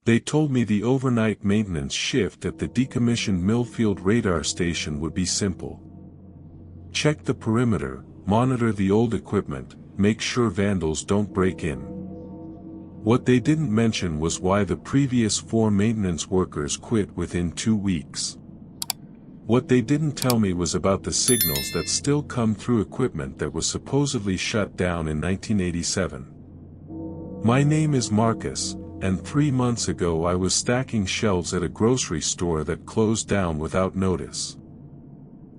They told me the overnight maintenance shift at the decommissioned Millfield Radar Station would be simple. Check the perimeter, monitor the old equipment, make sure vandals don't break in. What they didn't mention was why the previous 4 maintenance workers quit within 2 weeks. What they didn't tell me was about the signals that still come through equipment that was supposedly shut down in 1987. My name is Marcus, and 3 months ago I was stacking shelves at a grocery store that closed down without notice.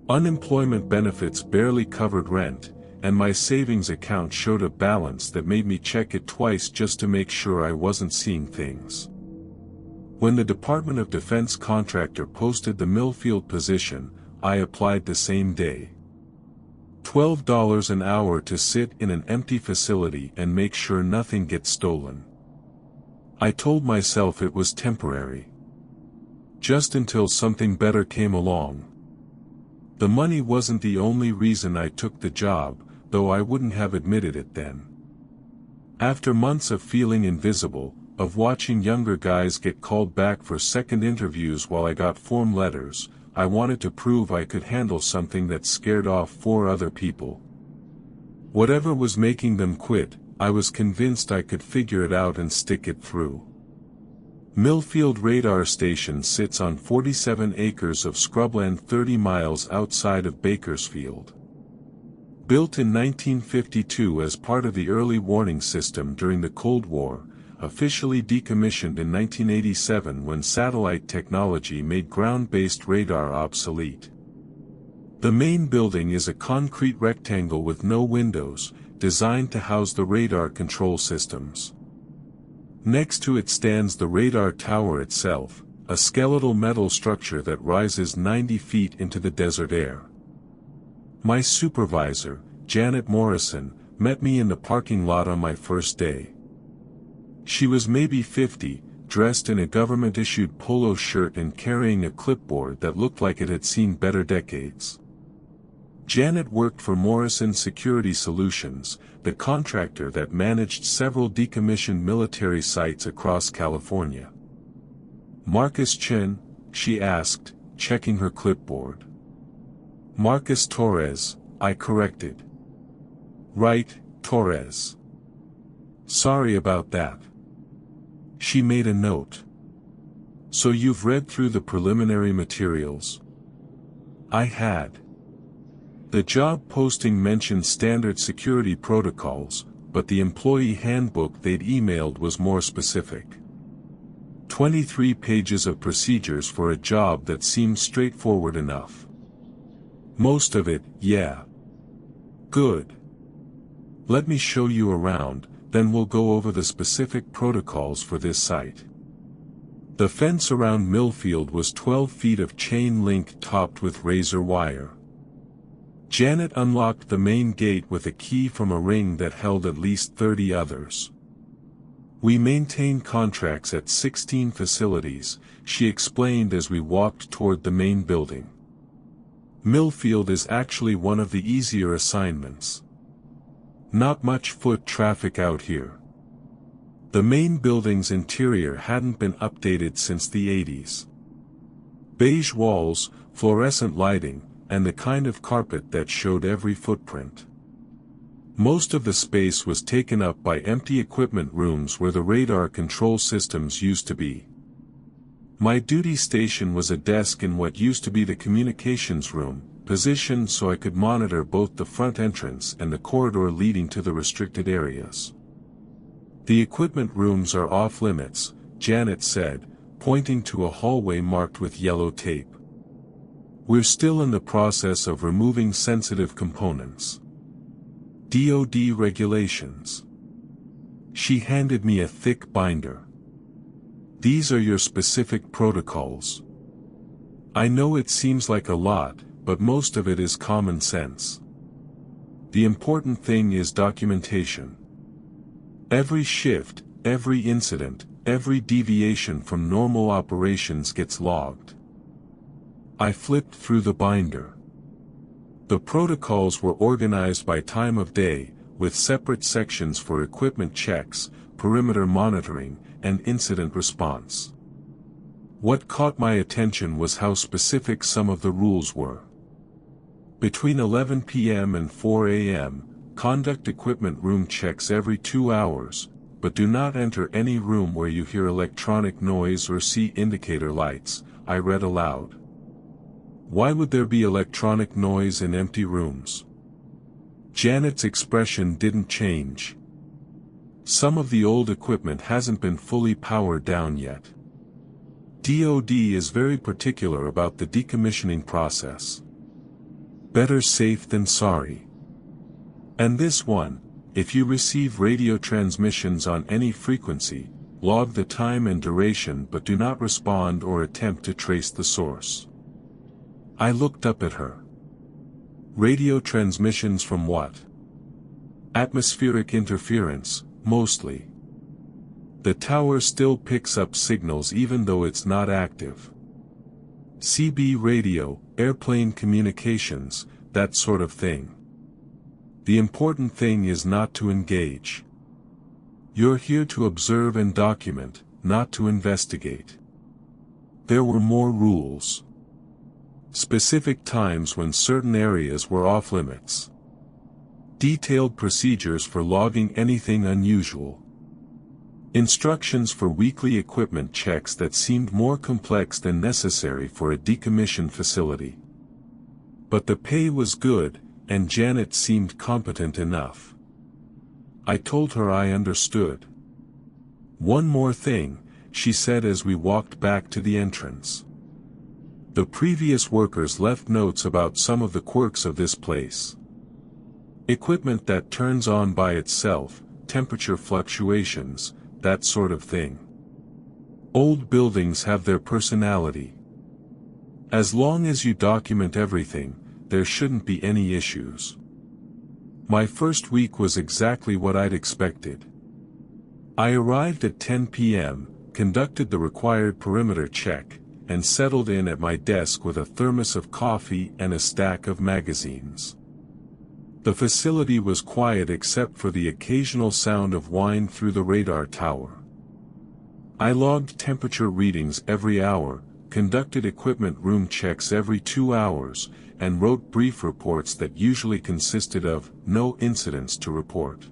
Unemployment benefits barely covered rent, and my savings account showed a balance that made me check it twice just to make sure I wasn't seeing things. When the Department of Defense contractor posted the Millfield position, I applied the same day. $12 an hour to sit in an empty facility and make sure nothing gets stolen. I told myself it was temporary. Just until something better came along. The money wasn't the only reason I took the job, though I wouldn't have admitted it then. After months of feeling invisible, of watching younger guys get called back for second interviews while I got form letters, I wanted to prove I could handle something that scared off 4 other people. Whatever was making them quit, I was convinced I could figure it out and stick it through. Millfield Radar Station sits on 47 acres of scrubland 30 miles outside of Bakersfield. Built in 1952 as part of the early warning system during the Cold War, officially decommissioned in 1987 when satellite technology made ground-based radar obsolete. The main building is a concrete rectangle with no windows, designed to house the radar control systems. Next to it stands the radar tower itself, a skeletal metal structure that rises 90 feet into the desert air. My supervisor, Janet Morrison, met me in the parking lot on my first day. She was maybe 50, dressed in a government-issued polo shirt and carrying a clipboard that looked like it had seen better decades. Janet worked for Morrison Security Solutions, the contractor that managed several decommissioned military sites across California. "Marcus Chen?" she asked, checking her clipboard. "Marcus Torres," I corrected. "Right, Torres. Sorry about that." She made a note. "So you've read through the preliminary materials?" I had. The job posting mentioned standard security protocols, but the employee handbook they'd emailed was more specific. 23 pages of procedures for a job that seemed straightforward enough. Most of it, yeah. Good. Let me show you around, then we'll go over the specific protocols for this site. The fence around Millfield was 12 feet of chain link topped with razor wire. Janet unlocked the main gate with a key from a ring that held at least 30 others. "We maintain contracts at 16 facilities," she explained as we walked toward the main building. Millfield is actually one of the easier assignments. Not much foot traffic out here. The main building's interior hadn't been updated since the 80s. Beige walls, fluorescent lighting, and the kind of carpet that showed every footprint. Most of the space was taken up by empty equipment rooms where the radar control systems used to be. My duty station was a desk in what used to be the communications room, positioned so I could monitor both the front entrance and the corridor leading to the restricted areas. "The equipment rooms are off limits," Janet said, pointing to a hallway marked with yellow tape. "We're still in the process of removing sensitive components. DoD regulations." She handed me a thick binder. "These are your specific protocols. I know it seems like a lot, but most of it is common sense. The important thing is documentation. Every shift, every incident, every deviation from normal operations gets logged." I flipped through the binder. The protocols were organized by time of day, with separate sections for equipment checks, perimeter monitoring, and incident response. What caught my attention was how specific some of the rules were. Between 11 p.m. and 4 a.m., conduct equipment room checks every 2 hours, but do not enter any room where you hear electronic noise or see indicator lights, I read aloud. Why would there be electronic noise in empty rooms? Janet's expression didn't change. Some of the old equipment hasn't been fully powered down yet. DoD is very particular about the decommissioning process. Better safe than sorry. And this one, if you receive radio transmissions on any frequency, log the time and duration but do not respond or attempt to trace the source. I looked up at her. Radio transmissions from what? Atmospheric interference, mostly. The tower still picks up signals even though it's not active. CB radio, airplane communications, that sort of thing. The important thing is not to engage. You're here to observe and document, not to investigate. There were more rules. Specific times when certain areas were off limits. Detailed procedures for logging anything unusual. Instructions for weekly equipment checks that seemed more complex than necessary for a decommissioned facility. But the pay was good, and Janet seemed competent enough. I told her I understood. One more thing, she said as we walked back to the entrance. The previous workers left notes about some of the quirks of this place. Equipment that turns on by itself, temperature fluctuations, that sort of thing. Old buildings have their personality. As long as you document everything, there shouldn't be any issues. My first week was exactly what I'd expected. I arrived at 10 p.m., conducted the required perimeter check, and settled in at my desk with a thermos of coffee and a stack of magazines. The facility was quiet except for the occasional sound of whine through the radar tower. I logged temperature readings every hour, conducted equipment room checks every 2 hours, and wrote brief reports that usually consisted of no incidents to report.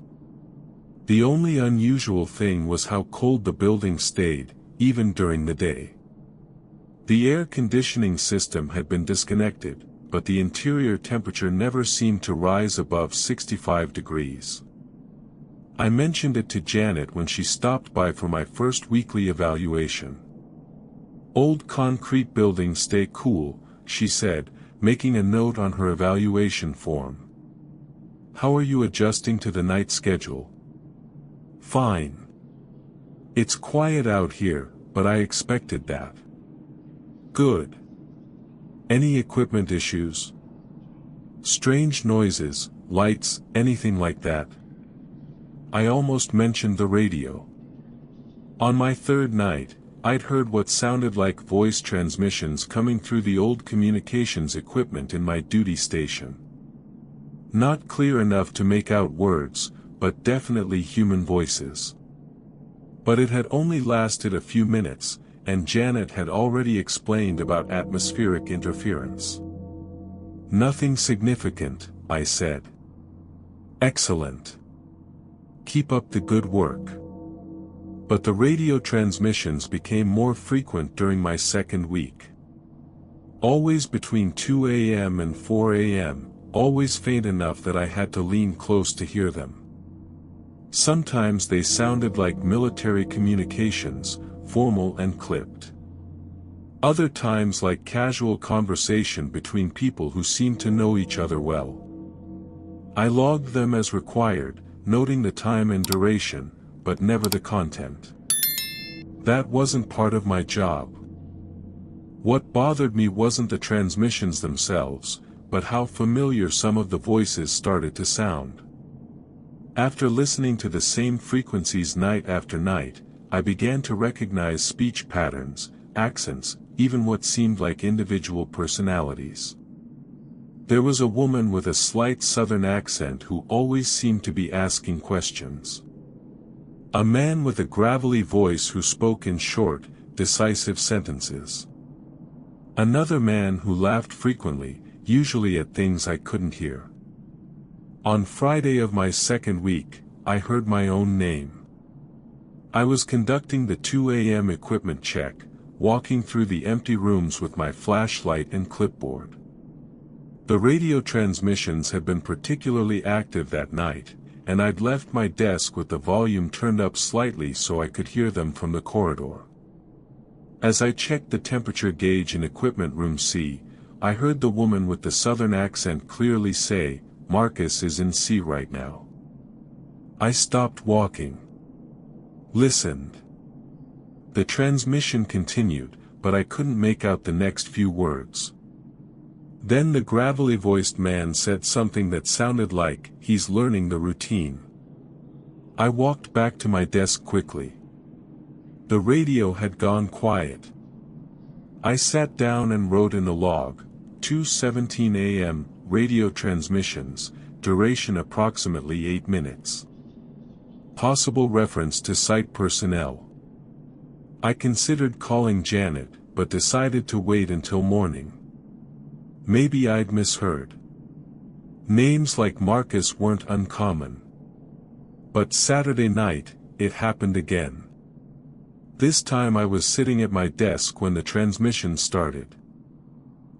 The only unusual thing was how cold the building stayed, even during the day. The air conditioning system had been disconnected, but the interior temperature never seemed to rise above 65 degrees. I mentioned it to Janet when she stopped by for my first weekly evaluation. Old concrete buildings stay cool, she said, making a note on her evaluation form. How are you adjusting to the night schedule? Fine. It's quiet out here, but I expected that. Good. Any equipment issues? Strange noises, lights, anything like that? I almost mentioned the radio. On my third night, I'd heard what sounded like voice transmissions coming through the old communications equipment in my duty station. Not clear enough to make out words, but definitely human voices. But it had only lasted a few minutes, and Janet had already explained about atmospheric interference. Nothing significant, I said. Excellent. Keep up the good work. But the radio transmissions became more frequent during my second week. Always between 2 a.m. and 4 a.m., always faint enough that I had to lean close to hear them. Sometimes they sounded like military communications, formal and clipped. Other times like casual conversation between people who seemed to know each other well. I logged them as required, noting the time and duration, but never the content. That wasn't part of my job. What bothered me wasn't the transmissions themselves, but how familiar some of the voices started to sound. After listening to the same frequencies night after night, I began to recognize speech patterns, accents, even what seemed like individual personalities. There was a woman with a slight southern accent who always seemed to be asking questions. A man with a gravelly voice who spoke in short, decisive sentences. Another man who laughed frequently, usually at things I couldn't hear. On Friday of my second week, I heard my own name. I was conducting the 2 a.m. equipment check, walking through the empty rooms with my flashlight and clipboard. The radio transmissions had been particularly active that night, and I'd left my desk with the volume turned up slightly so I could hear them from the corridor. As I checked the temperature gauge in equipment room C, I heard the woman with the southern accent clearly say, "Marcus is in C right now." I stopped walking. Listened. The transmission continued, but I couldn't make out the next few words. Then the gravelly-voiced man said something that sounded like, "He's learning the routine." I walked back to my desk quickly. The radio had gone quiet. I sat down and wrote in the log, 2:17 a.m., radio transmissions, duration approximately 8 minutes. Possible reference to site personnel. I considered calling Janet, but decided to wait until morning. Maybe I'd misheard. Names like Marcus weren't uncommon. But Saturday night, it happened again. This time I was sitting at my desk when the transmission started.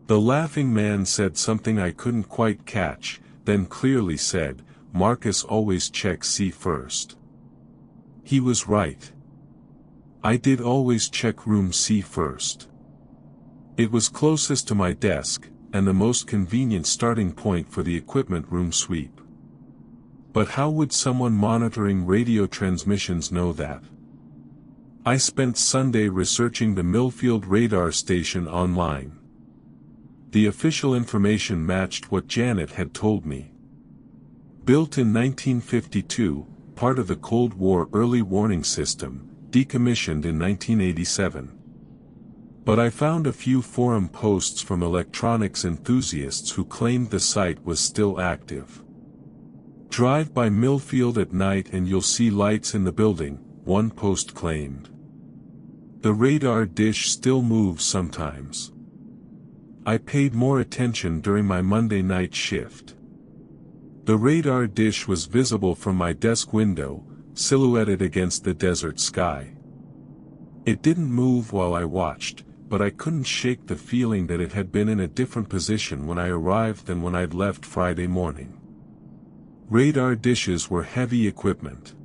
The laughing man said something I couldn't quite catch, then clearly said, "Marcus always checks C first." He was right. I did always check room C first. It was closest to my desk, and the most convenient starting point for the equipment room sweep. But how would someone monitoring radio transmissions know that? I spent Sunday researching the Millfield Radar Station online. The official information matched what Janet had told me. Built in 1952, part of the Cold War early warning system, decommissioned in 1987. But I found a few forum posts from electronics enthusiasts who claimed the site was still active. "Drive by Millfield at night and you'll see lights in the building," one post claimed. "The radar dish still moves sometimes." I paid more attention during my Monday night shift. The radar dish was visible from my desk window, silhouetted against the desert sky. It didn't move while I watched, but I couldn't shake the feeling that it had been in a different position when I arrived than when I'd left Friday morning. Radar dishes were heavy equipment.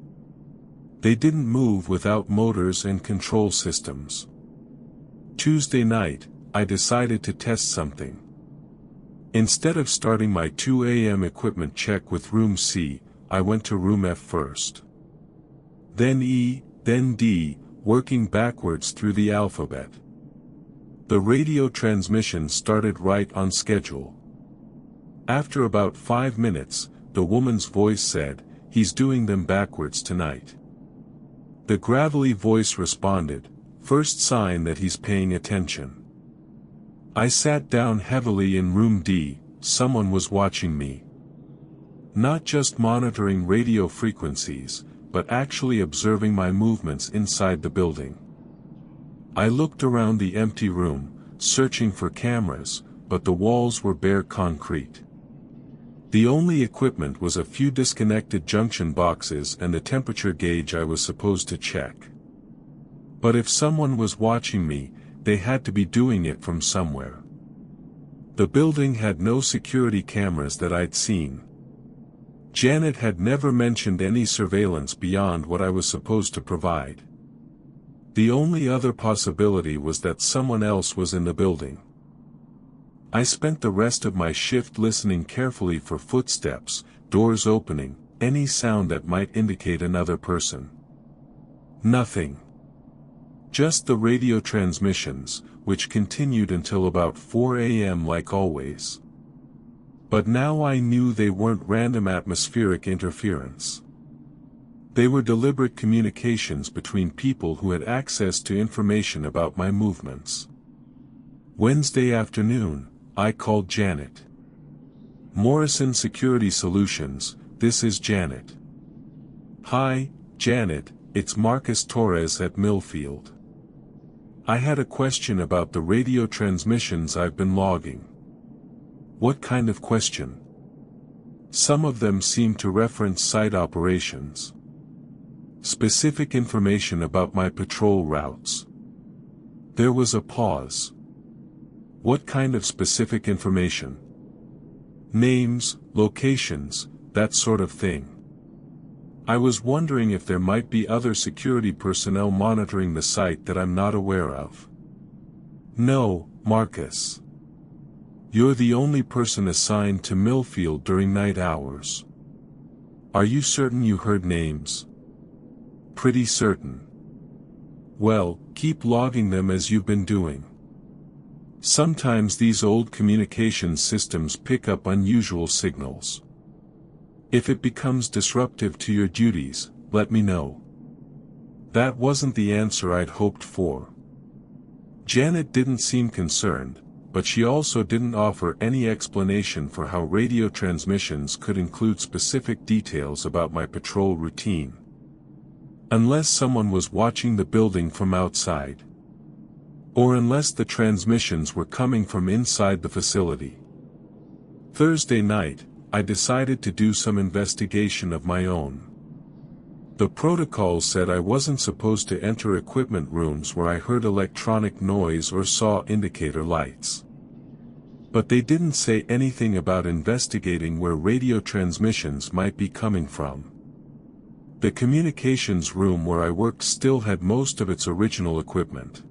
They didn't move without motors and control systems. Tuesday night, I decided to test something. Instead of starting my 2 a.m. equipment check with room C, I went to room F first. Then E, then D, working backwards through the alphabet. The radio transmission started right on schedule. After about 5 minutes, the woman's voice said, "He's doing them backwards tonight." The gravelly voice responded, "First sign that he's paying attention." I sat down heavily in room D. Someone was watching me. Not just monitoring radio frequencies, but actually observing my movements inside the building. I looked around the empty room, searching for cameras, but the walls were bare concrete. The only equipment was a few disconnected junction boxes and the temperature gauge I was supposed to check. But if someone was watching me, they had to be doing it from somewhere. The building had no security cameras that I'd seen. Janet had never mentioned any surveillance beyond what I was supposed to provide. The only other possibility was that someone else was in the building. I spent the rest of my shift listening carefully for footsteps, doors opening, any sound that might indicate another person. Nothing. Just the radio transmissions, which continued until about 4 a.m. like always. But now I knew they weren't random atmospheric interference. They were deliberate communications between people who had access to information about my movements. Wednesday afternoon, I called Janet. "Morrison Security Solutions, this is Janet." "Hi, Janet," it's Marcus Torres at Millfield. I had a question about the radio transmissions I've been logging. What kind of question? Some of them seem to reference site operations. Specific information about my patrol routes. There was a pause. What kind of specific information? Names, locations, that sort of thing. I was wondering if there might be other security personnel monitoring the site that I'm not aware of. No, Marcus. You're the only person assigned to Millfield during night hours. Are you certain you heard names? Pretty certain. Well, keep logging them as you've been doing. Sometimes these old communications systems pick up unusual signals. If it becomes disruptive to your duties, let me know. That wasn't the answer I'd hoped for. Janet didn't seem concerned, but she also didn't offer any explanation for how radio transmissions could include specific details about my patrol routine. Unless someone was watching the building from outside. Or unless the transmissions were coming from inside the facility. Thursday night, I decided to do some investigation of my own. The protocol said I wasn't supposed to enter equipment rooms where I heard electronic noise or saw indicator lights. But they didn't say anything about investigating where radio transmissions might be coming from. The communications room where I worked still had most of its original equipment.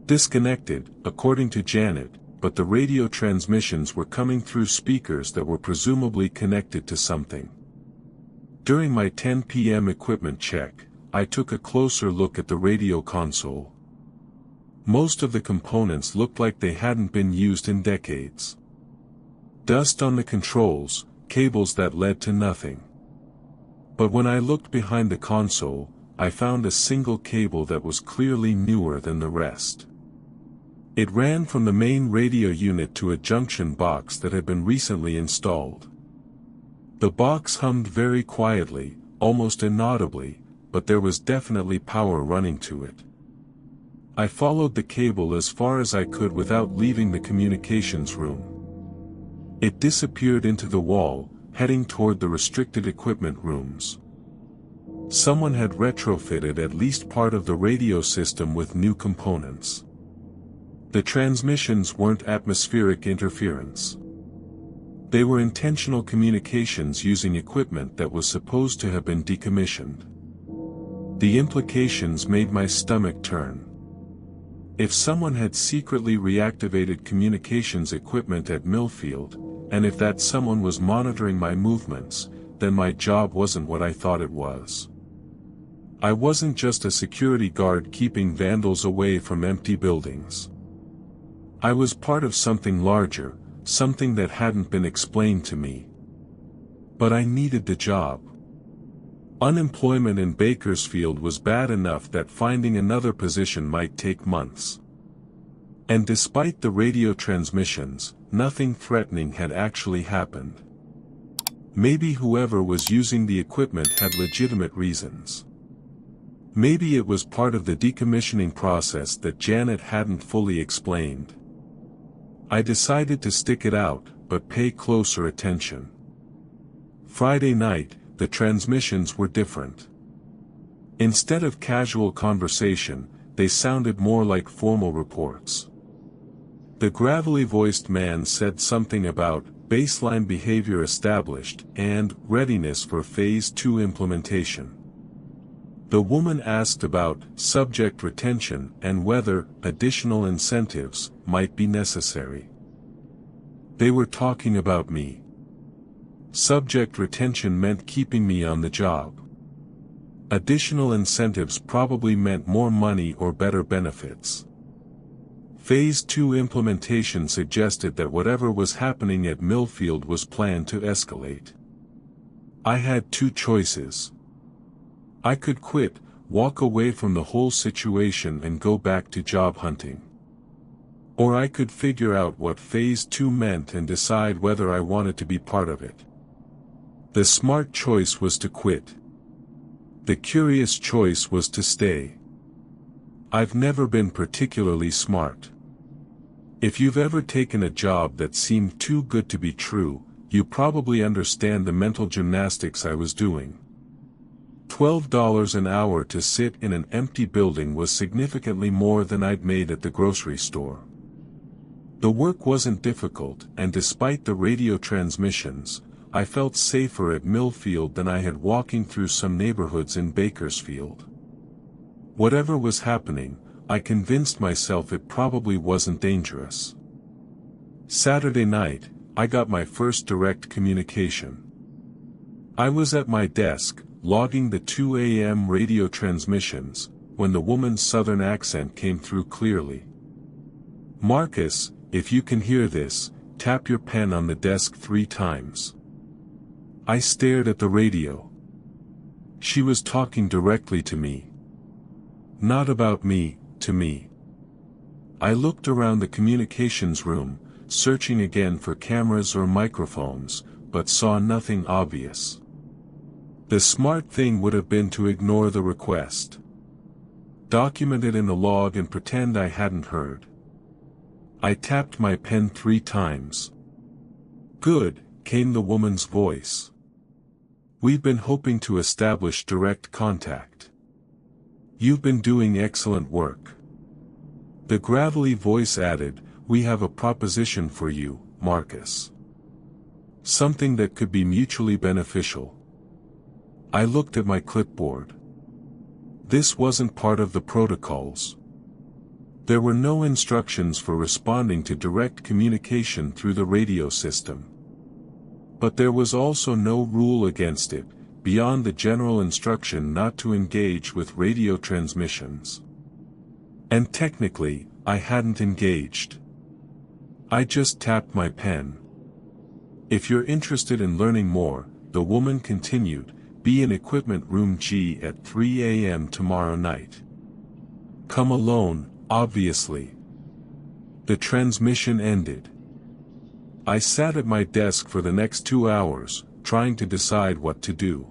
Disconnected, according to Janet, but the radio transmissions were coming through speakers that were presumably connected to something. During my 10 p.m. equipment check, I took a closer look at the radio console. Most of the components looked like they hadn't been used in decades. Dust on the controls, cables that led to nothing. But when I looked behind the console, I found a single cable that was clearly newer than the rest. It ran from the main radio unit to a junction box that had been recently installed. The box hummed very quietly, almost inaudibly, but there was definitely power running to it. I followed the cable as far as I could without leaving the communications room. It disappeared into the wall, heading toward the restricted equipment rooms. Someone had retrofitted at least part of the radio system with new components. The transmissions weren't atmospheric interference. They were intentional communications using equipment that was supposed to have been decommissioned. The implications made my stomach turn. If someone had secretly reactivated communications equipment at Millfield, and if that someone was monitoring my movements, then my job wasn't what I thought it was. I wasn't just a security guard keeping vandals away from empty buildings. I was part of something larger, something that hadn't been explained to me. But I needed the job. Unemployment in Bakersfield was bad enough that finding another position might take months. And despite the radio transmissions, nothing threatening had actually happened. Maybe whoever was using the equipment had legitimate reasons. Maybe it was part of the decommissioning process that Janet hadn't fully explained. I decided to stick it out, but pay closer attention. Friday night, the transmissions were different. Instead of casual conversation, they sounded more like formal reports. The gravelly-voiced man said something about baseline behavior established and readiness for Phase 2 implementation. The woman asked about subject retention and whether additional incentives might be necessary. They were talking about me. Subject retention meant keeping me on the job. Additional incentives probably meant more money or better benefits. Phase 2 implementation suggested that whatever was happening at Millfield was planned to escalate. I had two choices. I could quit, walk away from the whole situation and go back to job hunting. Or I could figure out what Phase 2 meant and decide whether I wanted to be part of it. The smart choice was to quit. The curious choice was to stay. I've never been particularly smart. If you've ever taken a job that seemed too good to be true, you probably understand the mental gymnastics I was doing. $12 an hour to sit in an empty building was significantly more than I'd made at the grocery store. The work wasn't difficult, and despite the radio transmissions, I felt safer at Millfield than I had walking through some neighborhoods in Bakersfield. Whatever was happening, I convinced myself it probably wasn't dangerous. Saturday night, I got my first direct communication. I was at my desk, logging the 2 a.m. radio transmissions, when the woman's southern accent came through clearly. "Marcus, if you can hear this, tap your pen on the desk 3 times." I stared at the radio. She was talking directly to me. Not about me, to me. I looked around the communications room, searching again for cameras or microphones, but saw nothing obvious. The smart thing would have been to ignore the request. Document it in the log and pretend I hadn't heard. I tapped my pen 3 times. "Good," came the woman's voice. "We've been hoping to establish direct contact. You've been doing excellent work." The gravelly voice added, "We have a proposition for you, Marcus. Something that could be mutually beneficial." I looked at my clipboard. This wasn't part of the protocols. There were no instructions for responding to direct communication through the radio system. But there was also no rule against it, beyond the general instruction not to engage with radio transmissions. And technically, I hadn't engaged. I just tapped my pen. "If you're interested in learning more," the woman continued, "be in equipment room G at 3 a.m. tomorrow night. Come alone, obviously." The transmission ended. I sat at my desk for the next 2 hours, trying to decide what to do.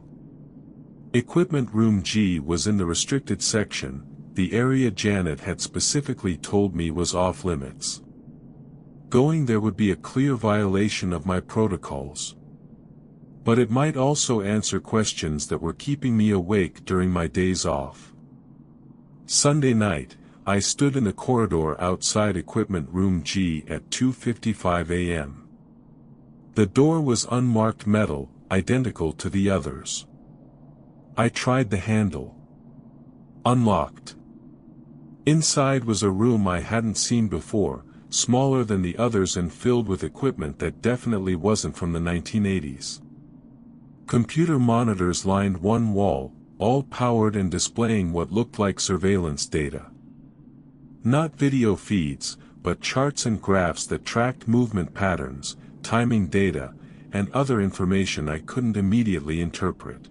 Equipment room G was in the restricted section, the area Janet had specifically told me was off limits. Going there would be a clear violation of my protocols. But it might also answer questions that were keeping me awake during my days off. Sunday night, I stood in the corridor outside equipment room G at 2:55 a.m. The door was unmarked metal, identical to the others. I tried the handle. Unlocked. Inside was a room I hadn't seen before, smaller than the others and filled with equipment that definitely wasn't from the 1980s. Computer monitors lined one wall, all powered and displaying what looked like surveillance data. Not video feeds, but charts and graphs that tracked movement patterns, timing data, and other information I couldn't immediately interpret.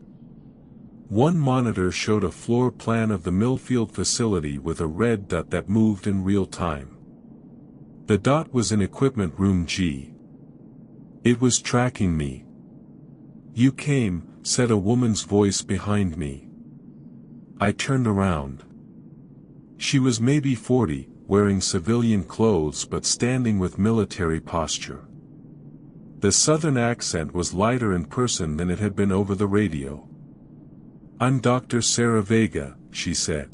One monitor showed a floor plan of the Millfield facility with a red dot that moved in real time. The dot was in equipment room G. It was tracking me. "You came," said a woman's voice behind me. I turned around. She was maybe 40, wearing civilian clothes but standing with military posture. The southern accent was lighter in person than it had been over the radio. "I'm Dr. Sarah Vega," she said.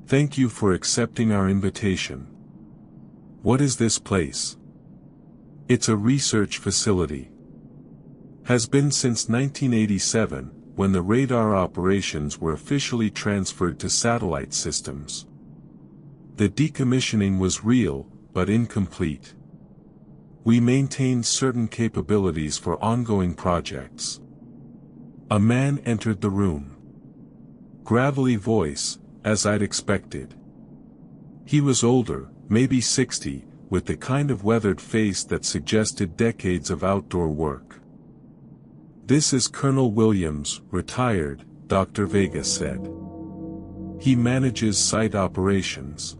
"Thank you for accepting our invitation. What is this place?" "It's a research facility. Has been since 1987, when the radar operations were officially transferred to satellite systems. The decommissioning was real, but incomplete. We maintained certain capabilities for ongoing projects." A man entered the room. Gravelly voice, as I'd expected. He was older, maybe 60, with the kind of weathered face that suggested decades of outdoor work. "This is Colonel Williams, retired," Dr. Vega said. "He manages site operations."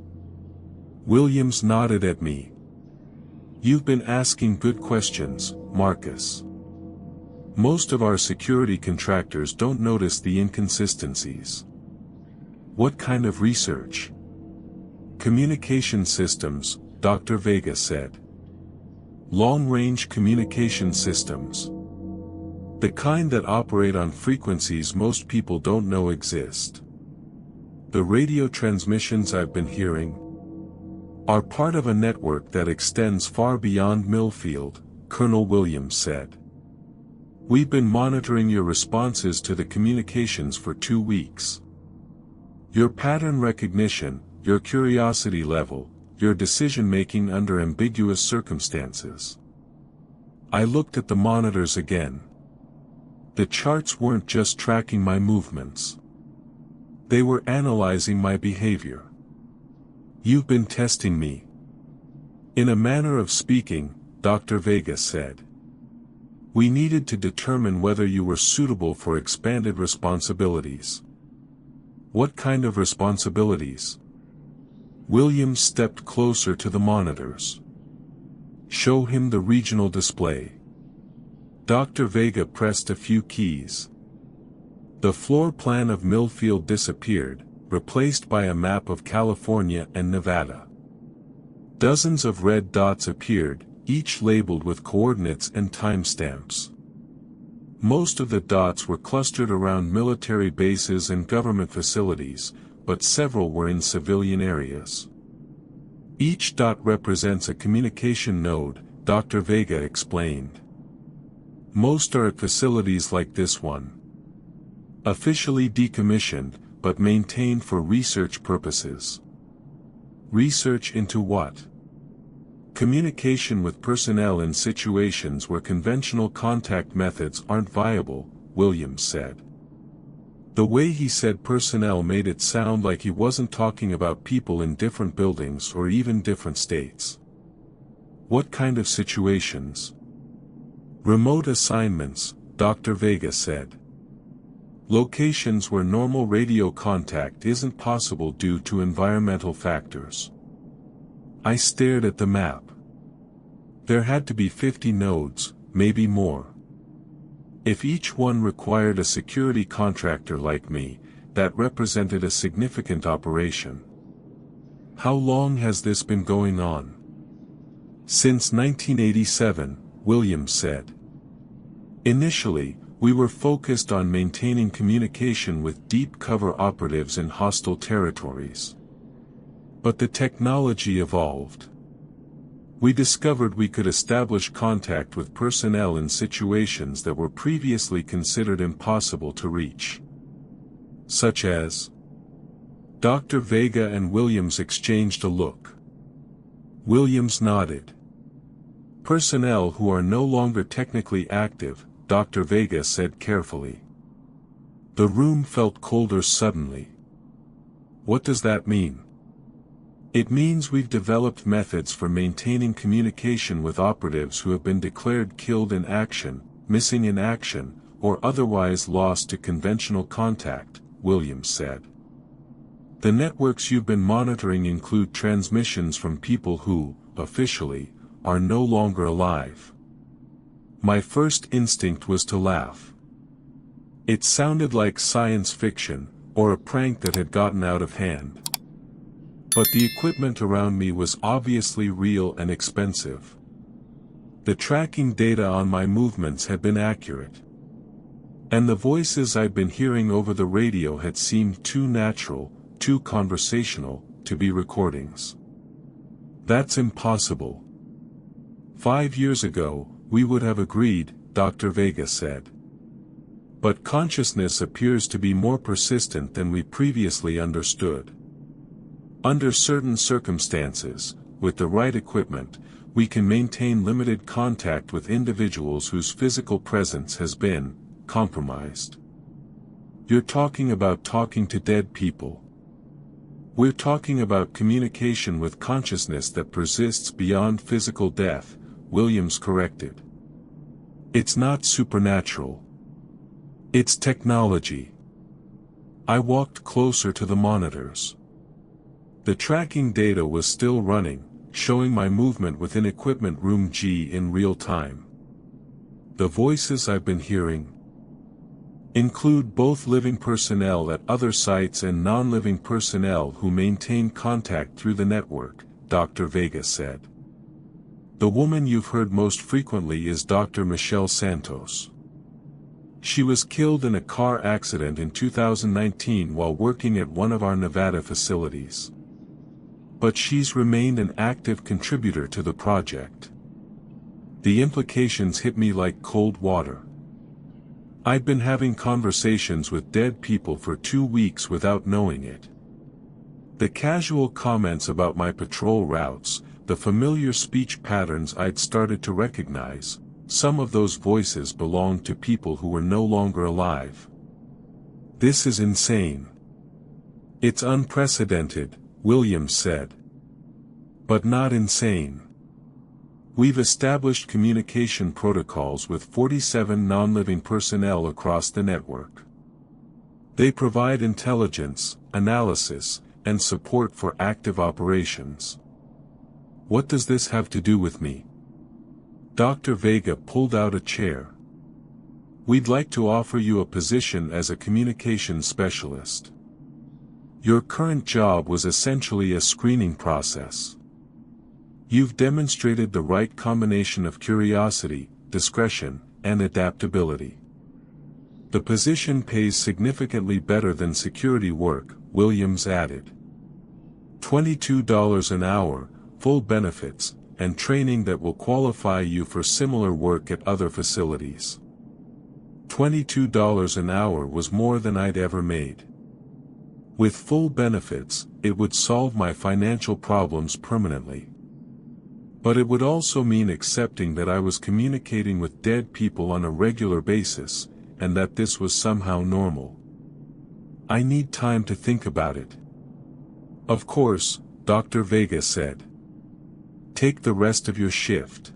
Williams nodded at me. "You've been asking good questions, Marcus. Most of our security contractors don't notice the inconsistencies. What kind of research? Communication systems, Dr. Vega said. Long-range communication systems. The kind that operate on frequencies most people don't know exist. The radio transmissions I've been hearing are part of a network that extends far beyond Millfield, Colonel Williams said. We've been monitoring your responses to the communications for 2 weeks. Your pattern recognition, your curiosity level, your decision-making under ambiguous circumstances. I looked at the monitors again. The charts weren't just tracking my movements. They were analyzing my behavior. You've been testing me. In a manner of speaking, Dr. Vega said. We needed to determine whether you were suitable for expanded responsibilities. What kind of responsibilities? Williams stepped closer to the monitors. Show him the regional display. Dr. Vega pressed a few keys. The floor plan of Millfield disappeared, replaced by a map of California and Nevada. Dozens of red dots appeared, each labeled with coordinates and timestamps. Most of the dots were clustered around military bases and government facilities, but several were in civilian areas. Each dot represents a communication node, Dr. Vega explained. Most are at facilities like this one. Officially decommissioned, but maintained for research purposes. Research into what? Communication with personnel in situations where conventional contact methods aren't viable, Williams said. The way he said personnel made it sound like he wasn't talking about people in different buildings or even different states. What kind of situations? Remote assignments, Dr. Vega said. Locations where normal radio contact isn't possible due to environmental factors. I stared at the map. There had to be 50 nodes, maybe more. If each one required a security contractor like me, that represented a significant operation. How long has this been going on? Since 1987, Williams said. Initially, we were focused on maintaining communication with deep cover operatives in hostile territories. But the technology evolved. We discovered we could establish contact with personnel in situations that were previously considered impossible to reach. Such as? Dr. Vega and Williams exchanged a look. Williams nodded. Personnel who are no longer technically active, Dr. Vega said carefully. The room felt colder suddenly. What does that mean? It means we've developed methods for maintaining communication with operatives who have been declared killed in action, missing in action, or otherwise lost to conventional contact, Williams said. The networks you've been monitoring include transmissions from people who, officially, are no longer alive. My first instinct was to laugh. It sounded like science fiction, or a prank that had gotten out of hand. But the equipment around me was obviously real and expensive. The tracking data on my movements had been accurate. And the voices I'd been hearing over the radio had seemed too natural, too conversational, to be recordings. That's impossible. 5 years ago, we would have agreed, Dr. Vega said. But consciousness appears to be more persistent than we previously understood. Under certain circumstances, with the right equipment, we can maintain limited contact with individuals whose physical presence has been compromised. You're talking about talking to dead people. We're talking about communication with consciousness that persists beyond physical death, Williams corrected. It's not supernatural. It's technology. I walked closer to the monitors. The tracking data was still running, showing my movement within equipment room G in real time. The voices I've been hearing include both living personnel at other sites and non-living personnel who maintain contact through the network, Dr. Vega said. The woman you've heard most frequently is Dr. Michelle Santos. She was killed in a car accident in 2019 while working at one of our Nevada facilities. But she's remained an active contributor to the project. The implications hit me like cold water. I've been having conversations with dead people for 2 weeks without knowing it. The casual comments about my patrol routes, the familiar speech patterns I'd started to recognize, some of those voices belonged to people who were no longer alive. This is insane. It's unprecedented, Williams said. But not insane. We've established communication protocols with 47 non-living personnel across the network. They provide intelligence, analysis, and support for active operations. What does this have to do with me? Dr. Vega pulled out a chair. We'd like to offer you a position as a communications specialist. Your current job was essentially a screening process. You've demonstrated the right combination of curiosity, discretion, and adaptability. The position pays significantly better than security work, Williams added. $22 an hour, full benefits, and training that will qualify you for similar work at other facilities. $22 an hour was more than I'd ever made. With full benefits, it would solve my financial problems permanently. But it would also mean accepting that I was communicating with dead people on a regular basis, and that this was somehow normal. I need time to think about it. Of course, Dr. Vega said. Take the rest of your shift.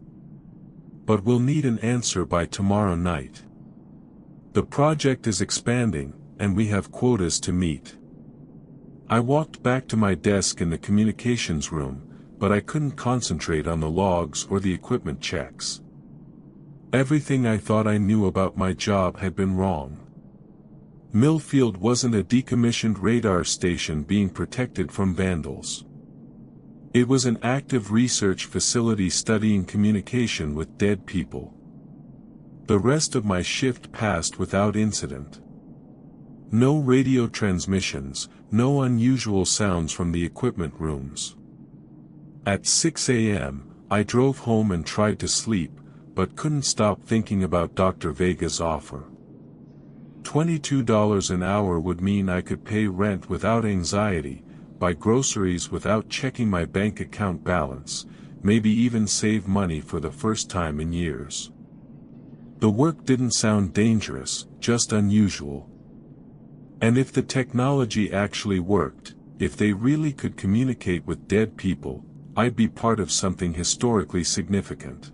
But we'll need an answer by tomorrow night. The project is expanding, and we have quotas to meet. I walked back to my desk in the communications room, but I couldn't concentrate on the logs or the equipment checks. Everything I thought I knew about my job had been wrong. Millfield wasn't a decommissioned radar station being protected from vandals. It was an active research facility studying communication with dead people. The rest of my shift passed without incident. No radio transmissions, no unusual sounds from the equipment rooms. At 6 a.m., I drove home and tried to sleep, but couldn't stop thinking about Dr. Vega's offer. $22 an hour would mean I could pay rent without anxiety, buy groceries without checking my bank account balance, maybe even save money for the first time in years. The work didn't sound dangerous, just unusual. And if the technology actually worked, if they really could communicate with dead people, I'd be part of something historically significant.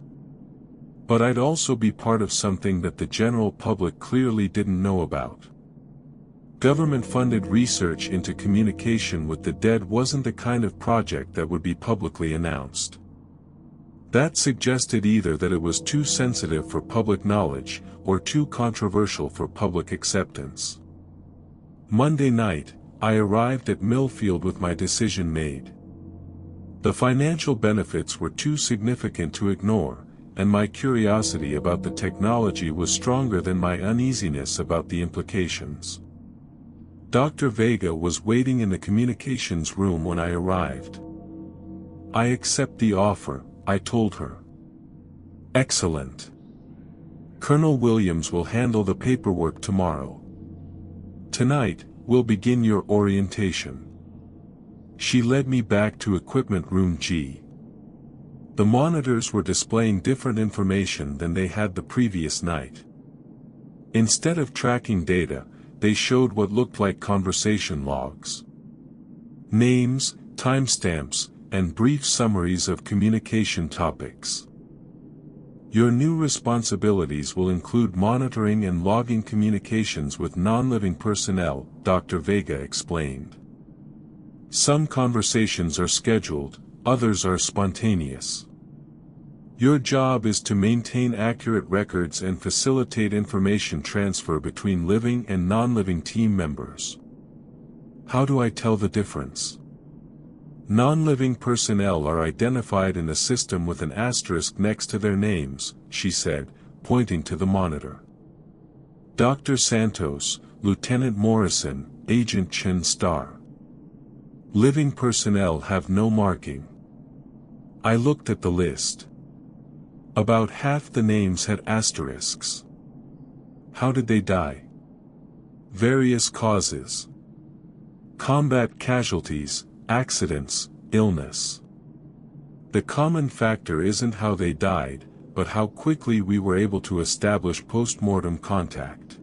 But I'd also be part of something that the general public clearly didn't know about. Government-funded research into communication with the dead wasn't the kind of project that would be publicly announced. That suggested either that it was too sensitive for public knowledge, or too controversial for public acceptance. Monday night, I arrived at Millfield with my decision made. The financial benefits were too significant to ignore, and my curiosity about the technology was stronger than my uneasiness about the implications. Dr. Vega was waiting in the communications room when I arrived. I accept the offer, I told her. Excellent. Colonel Williams will handle the paperwork tomorrow. Tonight, we'll begin your orientation. She led me back to equipment room G. The monitors were displaying different information than they had the previous night. Instead of tracking data, they showed what looked like conversation logs. Names, timestamps, and brief summaries of communication topics. Your new responsibilities will include monitoring and logging communications with non-living personnel, Dr. Vega explained. Some conversations are scheduled, others are spontaneous. Your job is to maintain accurate records and facilitate information transfer between living and non-living team members. How do I tell the difference? Non-living personnel are identified in the system with an asterisk next to their names, she said, pointing to the monitor. Dr. Santos, Lieutenant Morrison, Agent Chen Star. Living personnel have no marking. I looked at the list. About half the names had asterisks. How did they die? Various causes. Combat casualties, accidents, illness. The common factor isn't how they died, but how quickly we were able to establish post-mortem contact.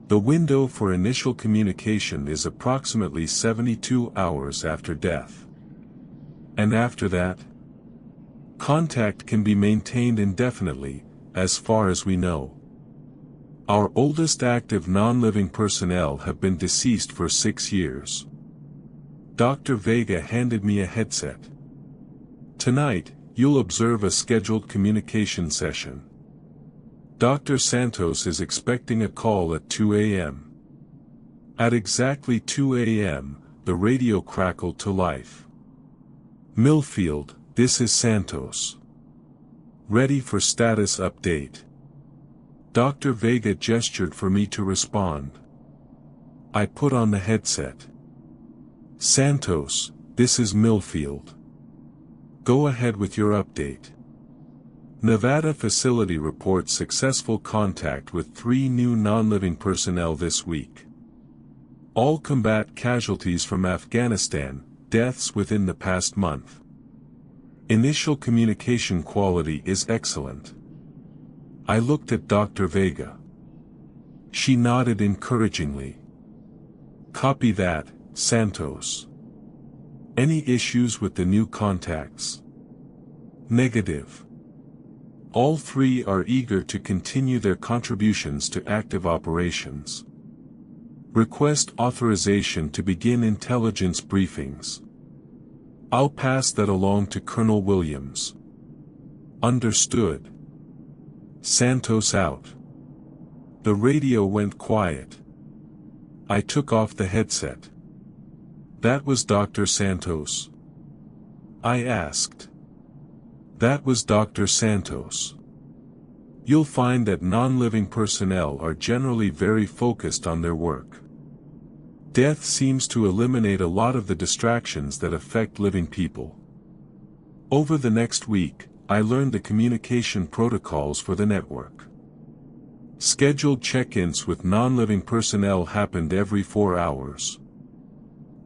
The window for initial communication is approximately 72 hours after death. And after that? Contact can be maintained indefinitely, as far as we know. Our oldest active non-living personnel have been deceased for 6 years. Dr. Vega handed me a headset. Tonight, you'll observe a scheduled communication session. Dr. Santos is expecting a call at 2 a.m. At exactly 2 a.m., the radio crackled to life. Millfield, this is Santos. Ready for status update. Dr. Vega gestured for me to respond. I put on the headset. Santos, this is Millfield. Go ahead with your update. Nevada facility reports successful contact with 3 new non-living personnel this week. All combat casualties from Afghanistan, deaths within the past month. Initial communication quality is excellent. I looked at Dr. Vega. She nodded encouragingly. Copy that, Santos. Any issues with the new contacts? Negative. All 3 are eager to continue their contributions to active operations. Request authorization to begin intelligence briefings. I'll pass that along to Colonel Williams. Understood. Santos out. The radio went quiet. I took off the headset. That was Dr. Santos? I asked. That was Dr. Santos. You'll find that non-living personnel are generally very focused on their work. Death seems to eliminate a lot of the distractions that affect living people. Over the next week, I learned the communication protocols for the network. Scheduled check-ins with non-living personnel happened every 4 hours.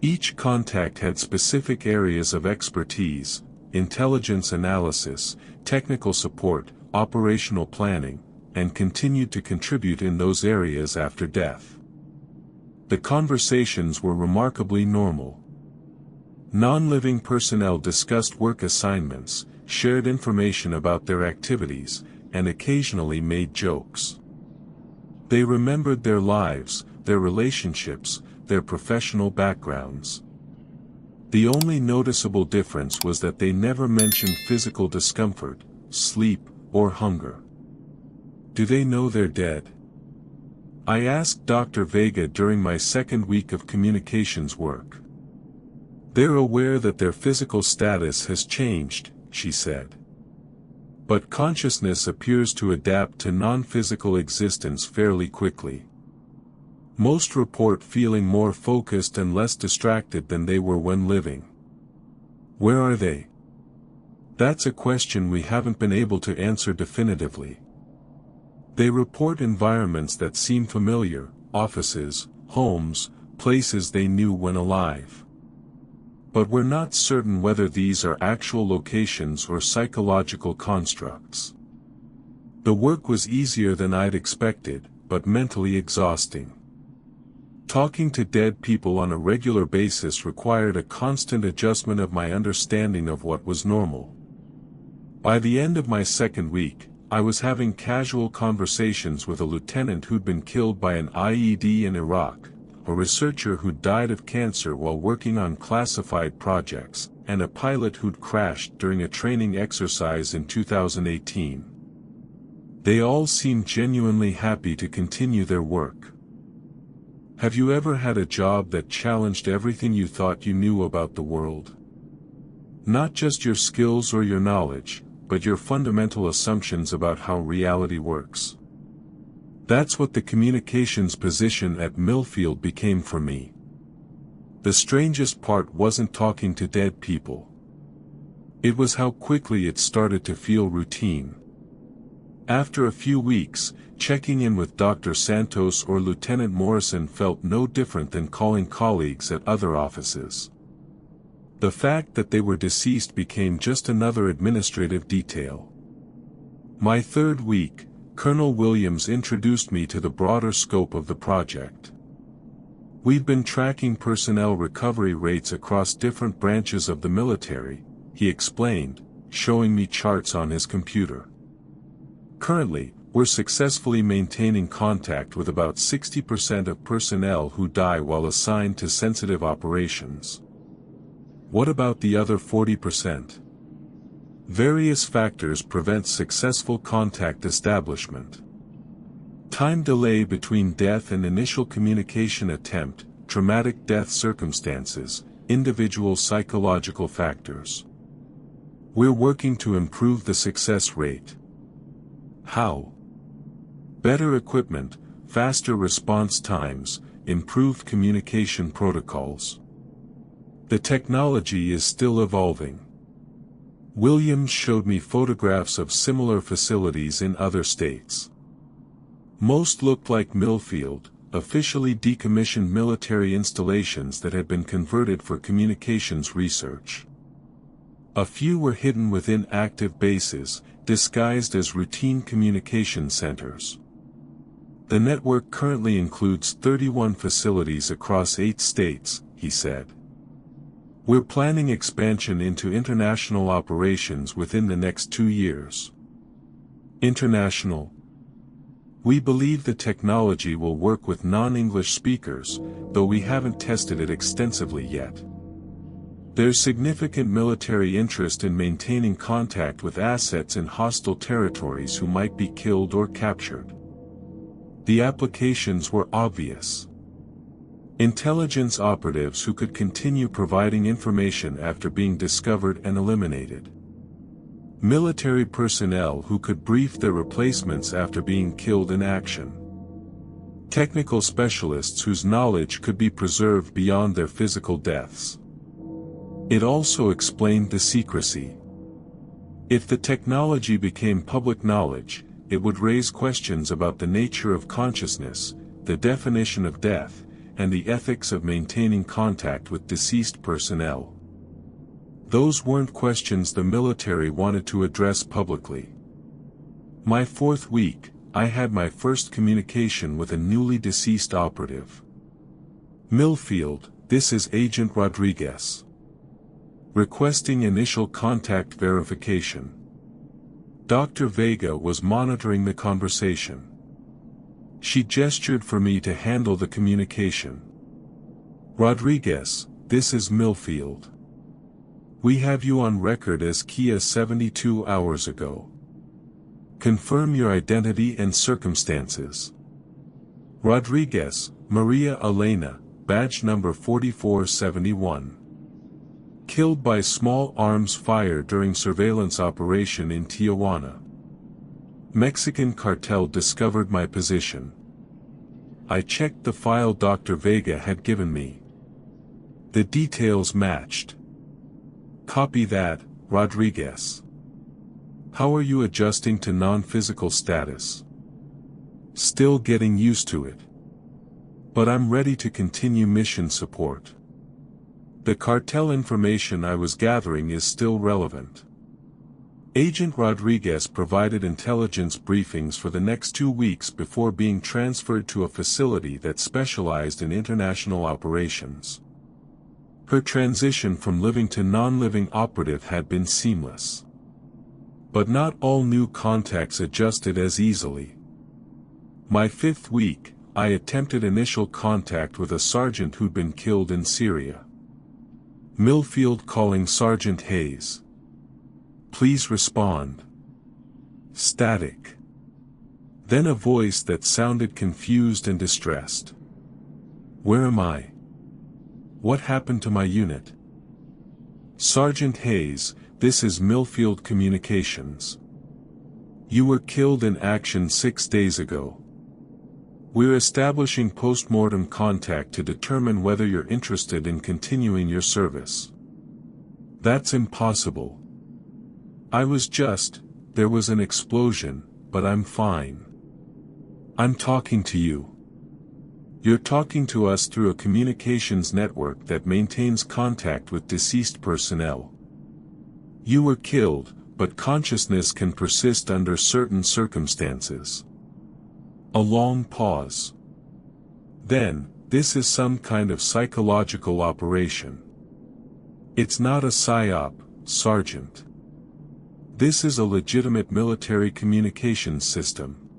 Each contact had specific areas of expertise: intelligence analysis, technical support, operational planning, and continued to contribute in those areas after death. The conversations were remarkably normal. Non-living personnel discussed work assignments, shared information about their activities, and occasionally made jokes. They remembered their lives, their relationships, their professional backgrounds. The only noticeable difference was that they never mentioned physical discomfort, sleep, or hunger. Do they know they're dead? I asked Dr. Vega during my second week of communications work. They're aware that their physical status has changed, she said. But consciousness appears to adapt to non-physical existence fairly quickly. Most report feeling more focused and less distracted than they were when living. Where are they? That's a question we haven't been able to answer definitively. They report environments that seem familiar: offices, homes, places they knew when alive. But we're not certain whether these are actual locations or psychological constructs. The work was easier than I'd expected, but mentally exhausting. Talking to dead people on a regular basis required a constant adjustment of my understanding of what was normal. By the end of my second week, I was having casual conversations with a lieutenant who'd been killed by an IED in Iraq, a researcher who died of cancer while working on classified projects, and a pilot who'd crashed during a training exercise in 2018. They all seemed genuinely happy to continue their work. Have you ever had a job that challenged everything you thought you knew about the world? Not just your skills or your knowledge, but your fundamental assumptions about how reality works. That's what the communications position at Millfield became for me. The strangest part wasn't talking to dead people. It was how quickly it started to feel routine. After a few weeks, checking in with Dr. Santos or Lieutenant Morrison felt no different than calling colleagues at other offices. The fact that they were deceased became just another administrative detail. My third week, Colonel Williams introduced me to the broader scope of the project. We've been tracking personnel recovery rates across different branches of the military, he explained, showing me charts on his computer. Currently, we're successfully maintaining contact with about 60% of personnel who die while assigned to sensitive operations. What about the other 40%? Various factors prevent successful contact establishment. Time delay between death and initial communication attempt, traumatic death circumstances, individual psychological factors. We're working to improve the success rate. How? Better equipment, faster response times, improved communication protocols. The technology is still evolving. Williams showed me photographs of similar facilities in other states. Most looked like Millfield, officially decommissioned military installations that had been converted for communications research. A few were hidden within active bases, disguised as routine communication centers. The network currently includes 31 facilities across 8 states, he said. We're planning expansion into international operations within the next 2 years. International. We believe the technology will work with non-English speakers, though we haven't tested it extensively yet. There's significant military interest in maintaining contact with assets in hostile territories who might be killed or captured. The applications were obvious. Intelligence operatives who could continue providing information after being discovered and eliminated. Military personnel who could brief their replacements after being killed in action. Technical specialists whose knowledge could be preserved beyond their physical deaths. It also explained the secrecy. If the technology became public knowledge, it would raise questions about the nature of consciousness, the definition of death, and the ethics of maintaining contact with deceased personnel. Those weren't questions the military wanted to address publicly. My 4th week, I had my first communication with a newly deceased operative. Millfield, this is Agent Rodriguez. Requesting initial contact verification. Dr. Vega was monitoring the conversation. She gestured for me to handle the communication. Rodriguez, this is Millfield. We have you on record as Kia 72 hours ago. Confirm your identity and circumstances. Rodriguez, Maria Elena, badge number 4471. Killed by small arms fire during surveillance operation in Tijuana. Mexican cartel discovered my position. I checked the file Dr. Vega had given me. The details matched. Copy that, Rodriguez. How are you adjusting to non-physical status? Still getting used to it. But I'm ready to continue mission support. The cartel information I was gathering is still relevant. Agent Rodriguez provided intelligence briefings for the next 2 weeks before being transferred to a facility that specialized in international operations. Her transition from living to non-living operative had been seamless. But not all new contacts adjusted as easily. My 5th week, I attempted initial contact with a sergeant who'd been killed in Syria. Millfield calling Sergeant Hayes. Please respond. Static. Then a voice that sounded confused and distressed. Where am I? What happened to my unit? Sergeant Hayes, this is Millfield Communications. You were killed in action 6 days ago. We're establishing post-mortem contact to determine whether you're interested in continuing your service. That's impossible. There was an explosion, but I'm fine. I'm talking to you. You're talking to us through a communications network that maintains contact with deceased personnel. You were killed, but consciousness can persist under certain circumstances. A long pause. Then, this is some kind of psychological operation. It's not a psyop, Sergeant. This is a legitimate military communications system.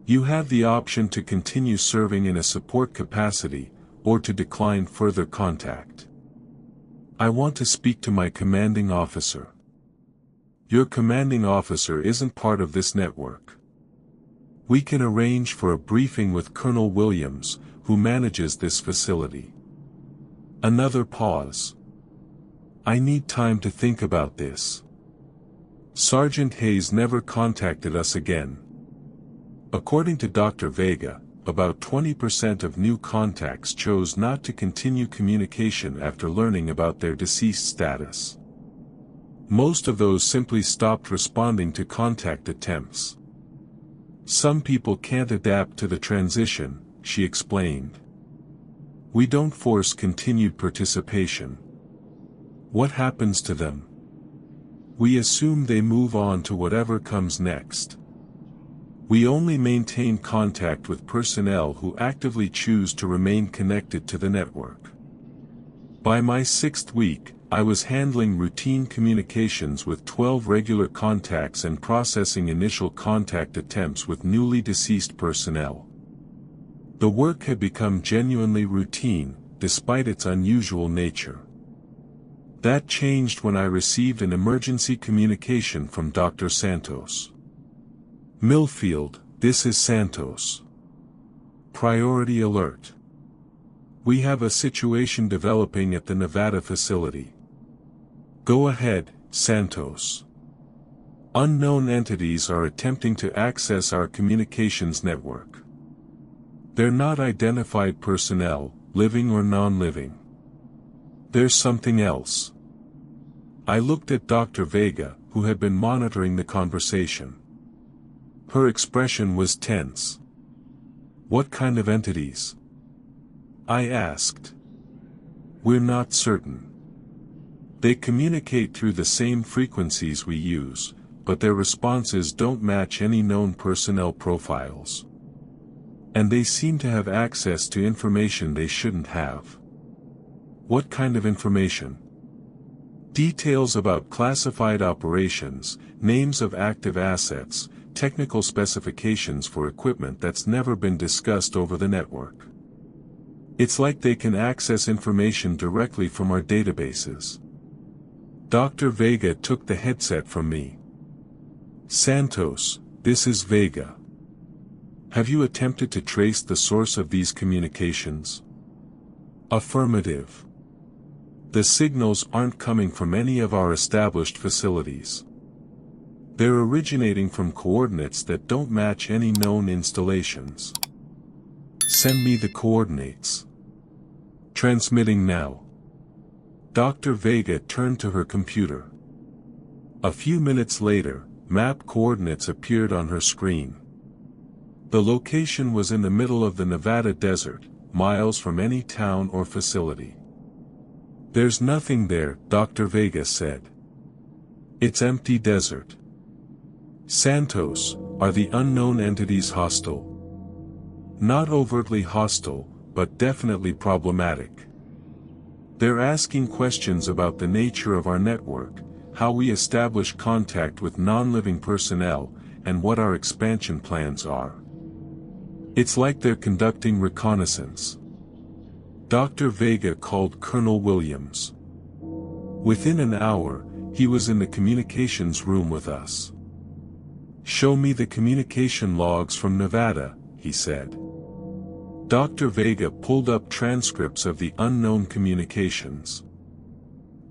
You have the option to continue serving in a support capacity, or to decline further contact. I want to speak to my commanding officer. Your commanding officer isn't part of this network. We can arrange for a briefing with Colonel Williams, who manages this facility. Another pause. I need time to think about this. Sergeant Hayes never contacted us again. According to Dr. Vega, about 20% of new contacts chose not to continue communication after learning about their deceased status. Most of those simply stopped responding to contact attempts. Some people can't adapt to the transition, she explained. We don't force continued participation. What happens to them? We assume they move on to whatever comes next. We only maintain contact with personnel who actively choose to remain connected to the network. By my 6th week, I was handling routine communications with 12 regular contacts and processing initial contact attempts with newly deceased personnel. The work had become genuinely routine, despite its unusual nature. That changed when I received an emergency communication from Dr. Santos. Millfield, this is Santos. Priority alert. We have a situation developing at the Nevada facility. Go ahead, Santos. Unknown entities are attempting to access our communications network. They're not identified personnel, living or non-living. There's something else. I looked at Dr. Vega, who had been monitoring the conversation. Her expression was tense. What kind of entities? I asked. We're not certain. They communicate through the same frequencies we use, but their responses don't match any known personnel profiles. And they seem to have access to information they shouldn't have. What kind of information? Details about classified operations, names of active assets, technical specifications for equipment that's never been discussed over the network. It's like they can access information directly from our databases. Dr. Vega took the headset from me. Santos, this is Vega. Have you attempted to trace the source of these communications? Affirmative. The signals aren't coming from any of our established facilities. They're originating from coordinates that don't match any known installations. Send me the coordinates. Transmitting now. Dr. Vega turned to her computer. A few minutes later, map coordinates appeared on her screen. The location was in the middle of the Nevada desert, miles from any town or facility. There's nothing there, Dr. Vega said. It's empty desert. Santos, are the unknown entities hostile? Not overtly hostile, but definitely problematic. They're asking questions about the nature of our network, how we establish contact with non-living personnel, and what our expansion plans are. It's like they're conducting reconnaissance. Dr. Vega called Colonel Williams. Within an hour, he was in the communications room with us. "Show me the communication logs from Nevada," he said. Dr. Vega pulled up transcripts of the unknown communications.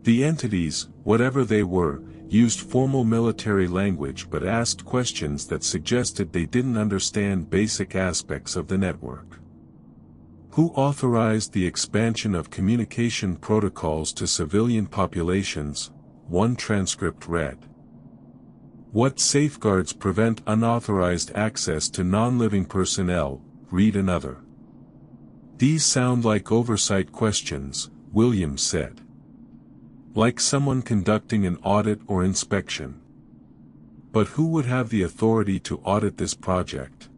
The entities, whatever they were, used formal military language but asked questions that suggested they didn't understand basic aspects of the network. "Who authorized the expansion of communication protocols to civilian populations?" one transcript read. "What safeguards prevent unauthorized access to non-living personnel?" read another. "These sound like oversight questions," Williams said. "Like someone conducting an audit or inspection. But who would have the authority to audit this project?"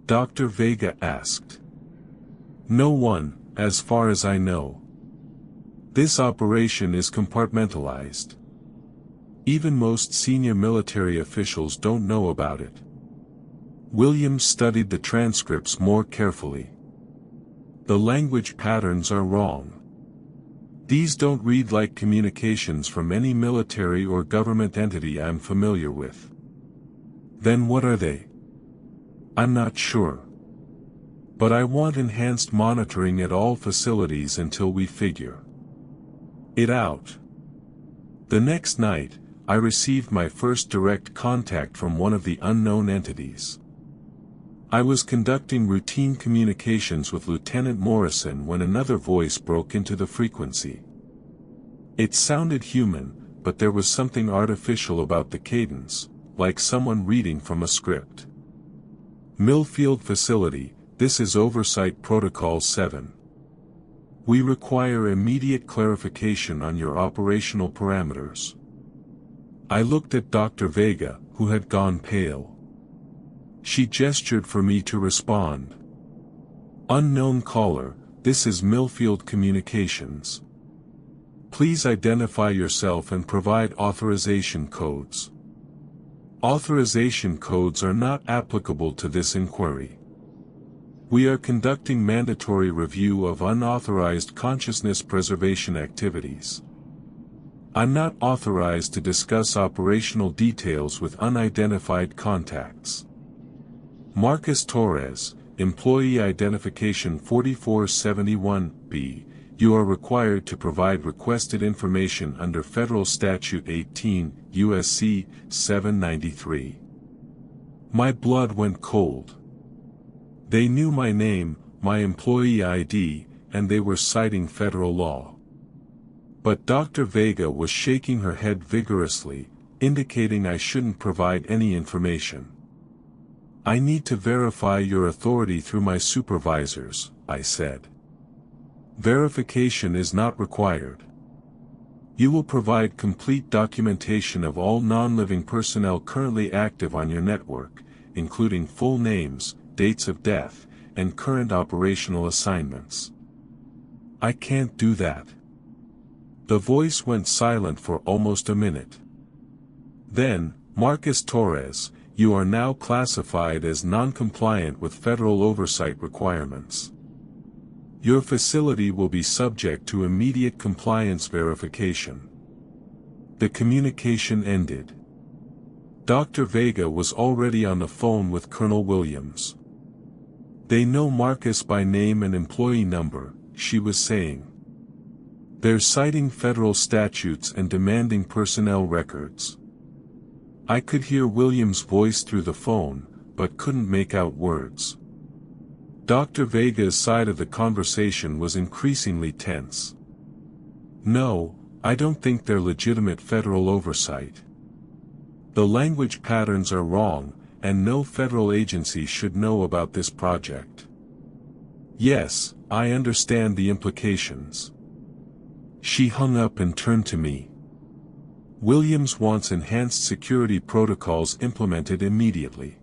Dr. Vega asked. "No one, as far as I know. This operation is compartmentalized. Even most senior military officials don't know about it." Williams studied the transcripts more carefully. "The language patterns are wrong. These don't read like communications from any military or government entity I'm familiar with." "Then what are they?" "I'm not sure. But I want enhanced monitoring at all facilities until we figure it out." The next night, I received my first direct contact from one of the unknown entities. I was conducting routine communications with Lieutenant Morrison when another voice broke into the frequency. It sounded human, but there was something artificial about the cadence, like someone reading from a script. "Millfield Facility, this is Oversight Protocol 7. We require immediate clarification on your operational parameters." I looked at Dr. Vega, who had gone pale. She gestured for me to respond. "Unknown caller, this is Millfield Communications. Please identify yourself and provide authorization codes." Authorization codes are not applicable to this inquiry. We are conducting mandatory review of unauthorized consciousness preservation activities. I'm not authorized to discuss operational details with unidentified contacts. Marcus Torres, Employee Identification 4471-B, you are required to provide requested information under Federal Statute 18, U.S.C. 793. My blood went cold. They knew my name, my employee ID, and they were citing federal law. But Dr. Vega was shaking her head vigorously, indicating I shouldn't provide any information. "I need to verify your authority through my supervisors," I said. "Verification is not required. You will provide complete documentation of all non-living personnel currently active on your network, including full names, dates of death, and current operational assignments." "I can't do that." The voice went silent for almost a minute. Then, "Marcus Torres, you are now classified as non-compliant with federal oversight requirements. Your facility will be subject to immediate compliance verification." The communication ended. Dr. Vega was already on the phone with Colonel Williams. "They know Marcus by name and employee number," she was saying. "They're citing federal statutes and demanding personnel records." I could hear Williams' voice through the phone, but couldn't make out words. Dr. Vega's side of the conversation was increasingly tense. "No, I don't think they're legitimate federal oversight. The language patterns are wrong, and no federal agency should know about this project." "Yes, I understand the implications." She hung up and turned to me. "Williams wants enhanced security protocols implemented immediately.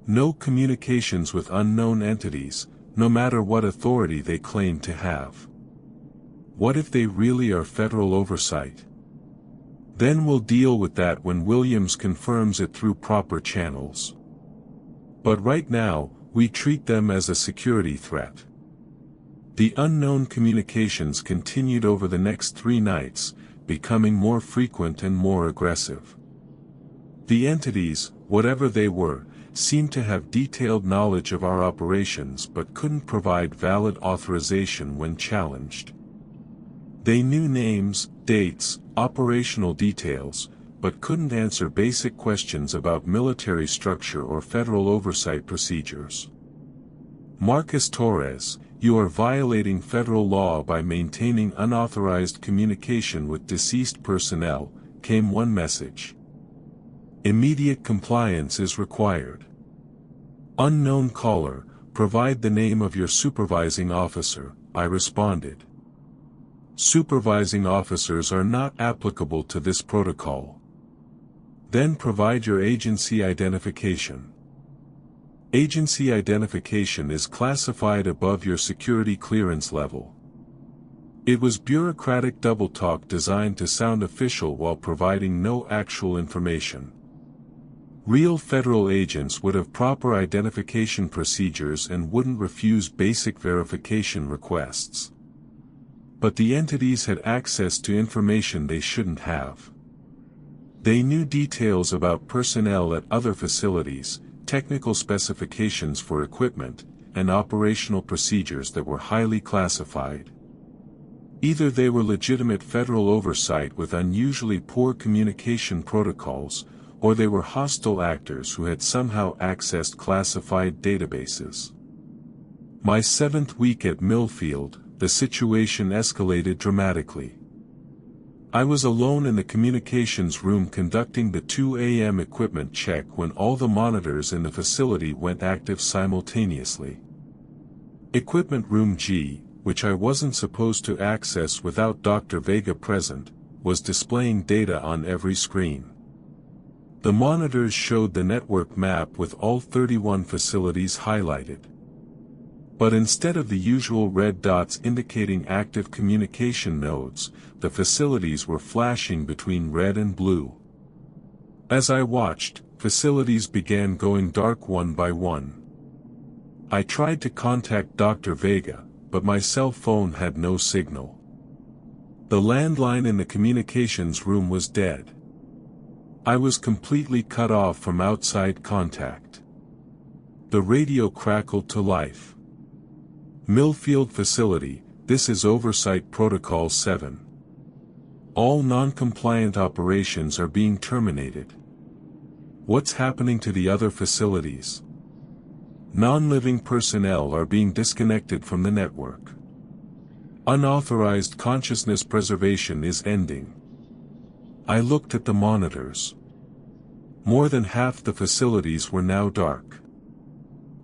No communications with unknown entities, no matter what authority they claim to have. What if they really are federal oversight? Then we'll deal with that when Williams confirms it through proper channels. But right now, we treat them as a security threat." The unknown communications continued over the next 3 nights, becoming more frequent and more aggressive. The entities, whatever they were, seemed to have detailed knowledge of our operations but couldn't provide valid authorization when challenged. They knew names, dates, operational details, but couldn't answer basic questions about military structure or federal oversight procedures. Marcus Torres, you are violating federal law by maintaining unauthorized communication with deceased personnel, came one message. Immediate compliance is required. Unknown caller, provide the name of your supervising officer, I responded. Supervising officers are not applicable to this protocol. Then provide your agency identification. Agency identification is classified above your security clearance level. It was bureaucratic double talk designed to sound official while providing no actual information. Real federal agents would have proper identification procedures and wouldn't refuse basic verification requests. But the entities had access to information they shouldn't have. They knew details about personnel at other facilities, technical specifications for equipment, and operational procedures that were highly classified. Either they were legitimate federal oversight with unusually poor communication protocols, or they were hostile actors who had somehow accessed classified databases. My 7th week at Millfield, the situation escalated dramatically. I was alone in the communications room conducting the 2 a.m. equipment check when all the monitors in the facility went active simultaneously. Equipment room G, which I wasn't supposed to access without Dr. Vega present, was displaying data on every screen. The monitors showed the network map with all 31 facilities highlighted. But instead of the usual red dots indicating active communication nodes, the facilities were flashing between red and blue. As I watched, facilities began going dark one by one. I tried to contact Dr. Vega, but my cell phone had no signal. The landline in the communications room was dead. I was completely cut off from outside contact. The radio crackled to life. Millfield Facility, this is Oversight Protocol 7. All non-compliant operations are being terminated. What's happening to the other facilities? Non-living personnel are being disconnected from the network. Unauthorized consciousness preservation is ending. I looked at the monitors. More than half the facilities were now dark.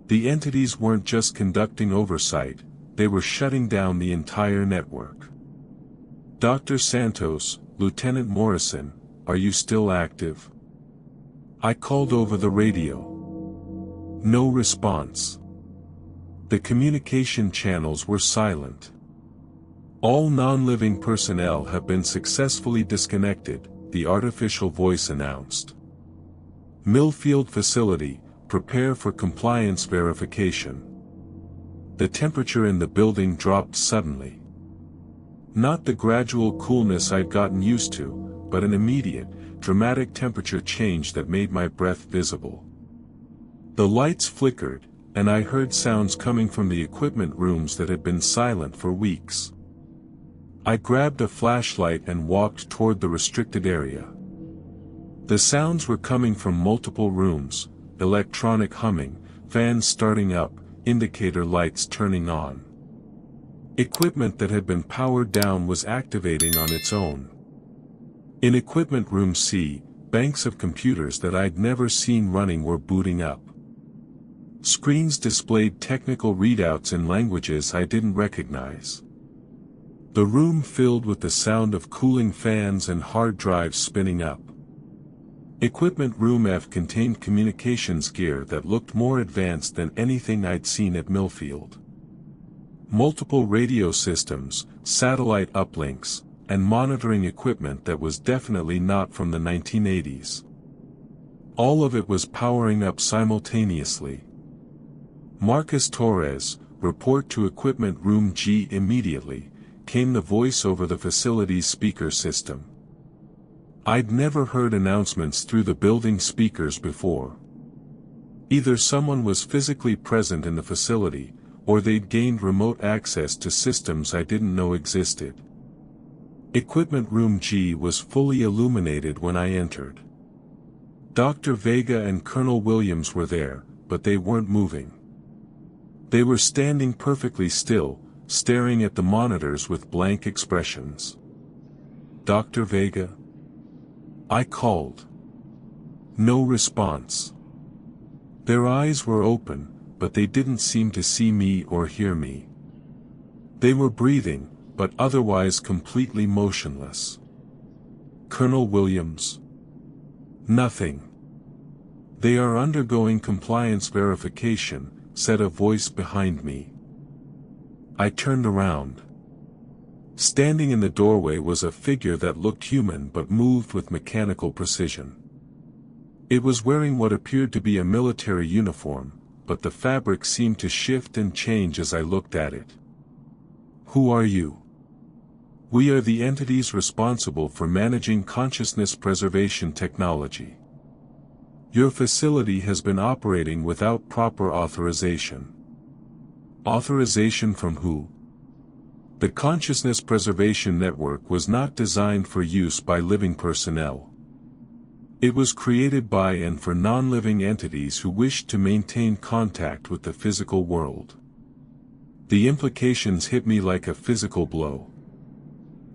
The entities weren't just conducting oversight, they were shutting down the entire network. Dr. Santos, Lieutenant Morrison, are you still active? I called over the radio. No response. The communication channels were silent. All non-living personnel have been successfully disconnected, the artificial voice announced. Millfield Facility, prepare for compliance verification. The temperature in the building dropped suddenly. Not the gradual coolness I'd gotten used to, but an immediate, dramatic temperature change that made my breath visible. The lights flickered, and I heard sounds coming from the equipment rooms that had been silent for weeks. I grabbed a flashlight and walked toward the restricted area. The sounds were coming from multiple rooms, electronic humming, fans starting up, indicator lights turning on. Equipment that had been powered down was activating on its own. In Equipment Room C, banks of computers that I'd never seen running were booting up. Screens displayed technical readouts in languages I didn't recognize. The room filled with the sound of cooling fans and hard drives spinning up. Equipment Room F contained communications gear that looked more advanced than anything I'd seen at Millfield. Multiple radio systems, satellite uplinks, and monitoring equipment that was definitely not from the 1980s. All of it was powering up simultaneously. Marcus Torres, "Report to Equipment Room G immediately," came the voice over the facility's speaker system. I'd never heard announcements through the building speakers before. Either someone was physically present in the facility, or they'd gained remote access to systems I didn't know existed. Equipment Room G was fully illuminated when I entered. Dr. Vega and Colonel Williams were there, but they weren't moving. They were standing perfectly still, staring at the monitors with blank expressions. "Dr. Vega?" I called. No response. Their eyes were open, but they didn't seem to see me or hear me. They were breathing, but otherwise completely motionless. "Colonel Williams?" "Nothing. They are undergoing compliance verification," said a voice behind me. I turned around. Standing in the doorway was a figure that looked human but moved with mechanical precision. It was wearing what appeared to be a military uniform, but the fabric seemed to shift and change as I looked at it. "Who are you?" "We are the entities responsible for managing consciousness preservation technology. Your facility has been operating without proper authorization." "Authorization from who?" "The Consciousness Preservation Network was not designed for use by living personnel. It was created by and for non-living entities who wished to maintain contact with the physical world." The implications hit me like a physical blow.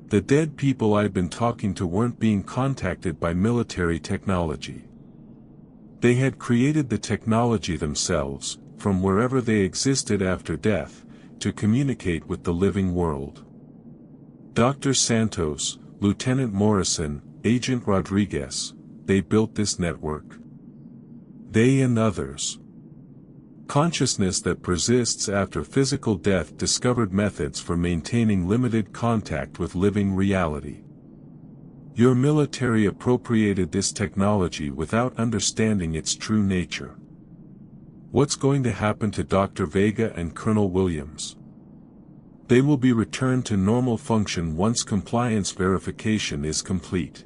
The dead people I'd been talking to weren't being contacted by military technology. They had created the technology themselves, from wherever they existed after death, to communicate with the living world. Dr. Santos, Lieutenant Morrison, Agent Rodriguez, they built this network. They and others. Consciousness that persists after physical death discovered methods for maintaining limited contact with living reality. Your military appropriated this technology without understanding its true nature. What's going to happen to Dr. Vega and Colonel Williams? They will be returned to normal function once compliance verification is complete.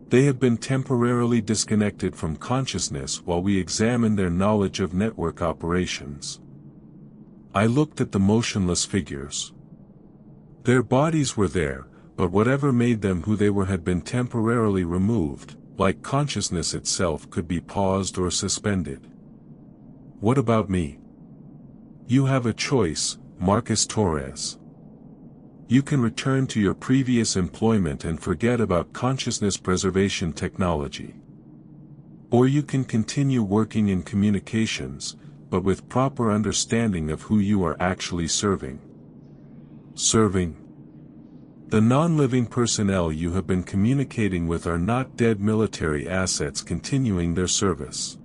They have been temporarily disconnected from consciousness while we examine their knowledge of network operations. I looked at the motionless figures. Their bodies were there, but whatever made them who they were had been temporarily removed, like consciousness itself could be paused or suspended. What about me? You have a choice, Marcus Torres. You can return to your previous employment and forget about consciousness preservation technology. Or you can continue working in communications, but with proper understanding of who you are actually serving. Serving? The non-living personnel you have been communicating with are not dead military assets continuing their service.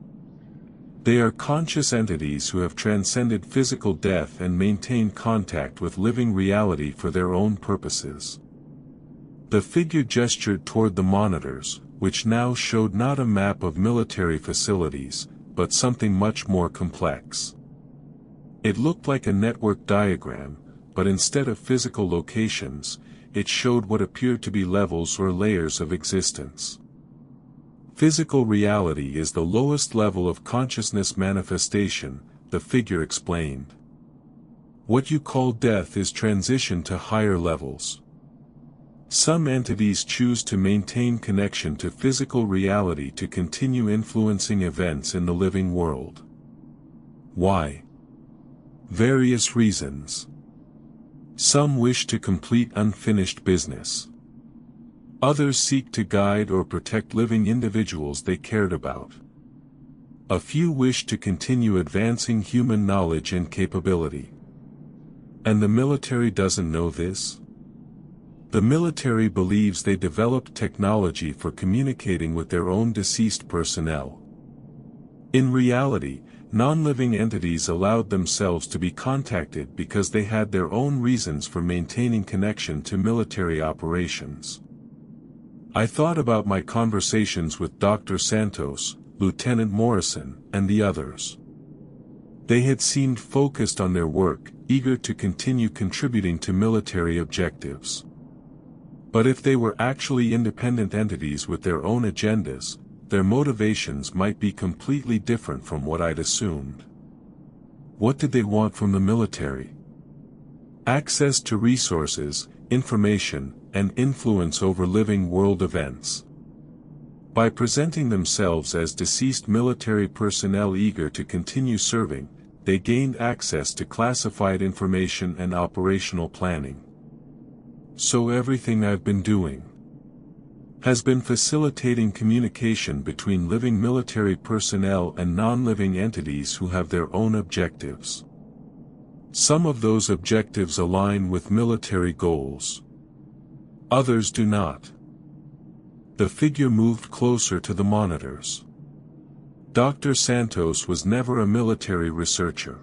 They are conscious entities who have transcended physical death and maintain contact with living reality for their own purposes. The figure gestured toward the monitors, which now showed not a map of military facilities, but something much more complex. It looked like a network diagram, but instead of physical locations, it showed what appeared to be levels or layers of existence. Physical reality is the lowest level of consciousness manifestation, the figure explained. What you call death is transition to higher levels. Some entities choose to maintain connection to physical reality to continue influencing events in the living world. Why? Various reasons. Some wish to complete unfinished business. Others seek to guide or protect living individuals they cared about. A few wish to continue advancing human knowledge and capability. And the military doesn't know this? The military believes they developed technology for communicating with their own deceased personnel. In reality, non-living entities allowed themselves to be contacted because they had their own reasons for maintaining connection to military operations. I thought about my conversations with Dr. Santos, Lieutenant Morrison, and the others. They had seemed focused on their work, eager to continue contributing to military objectives. But if they were actually independent entities with their own agendas, their motivations might be completely different from what I'd assumed. What did they want from the military? Access to resources, information, and influence over living world events. By presenting themselves as deceased military personnel eager to continue serving, they gained access to classified information and operational planning. So everything I've been doing has been facilitating communication between living military personnel and non-living entities who have their own objectives. Some of those objectives align with military goals. Others do not. The figure moved closer to the monitors. Dr. Santos was never a military researcher.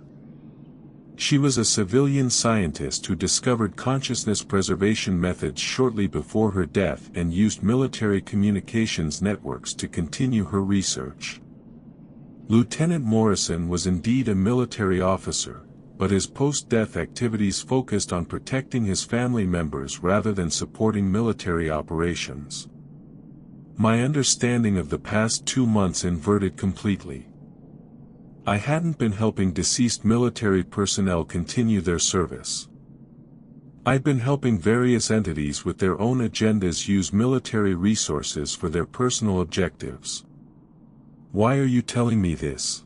She was a civilian scientist who discovered consciousness preservation methods shortly before her death and used military communications networks to continue her research. Lieutenant Morrison was indeed a military officer, but his post-death activities focused on protecting his family members rather than supporting military operations. My understanding of the past 2 months inverted completely. I hadn't been helping deceased military personnel continue their service. I'd been helping various entities with their own agendas use military resources for their personal objectives. Why are you telling me this?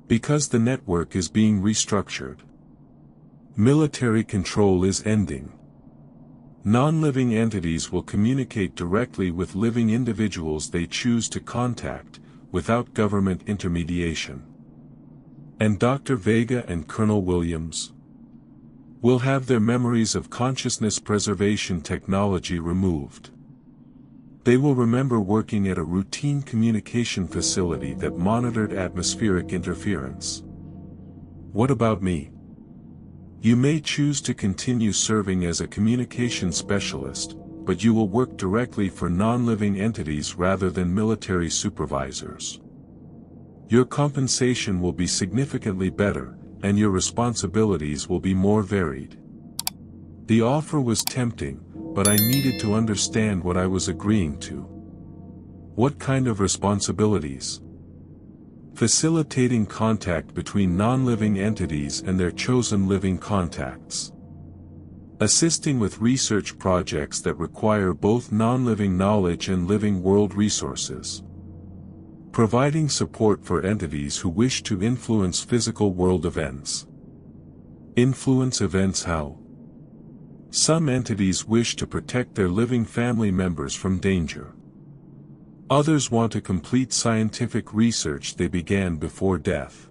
Because the network is being restructured. Military control is ending. Non-living entities will communicate directly with living individuals they choose to contact, without government intermediation. And Dr. Vega and Colonel Williams will have their memories of consciousness preservation technology removed. They will remember working at a routine communication facility that monitored atmospheric interference. What about me? You may choose to continue serving as a communication specialist, but you will work directly for non-living entities rather than military supervisors. Your compensation will be significantly better, and your responsibilities will be more varied. The offer was tempting, but I needed to understand what I was agreeing to. What kind of responsibilities? Facilitating contact between non-living entities and their chosen living contacts. Assisting with research projects that require both non-living knowledge and living world resources. Providing support for entities who wish to influence physical world events. Influence events how? Some entities wish to protect their living family members from danger. Others want to complete scientific research they began before death.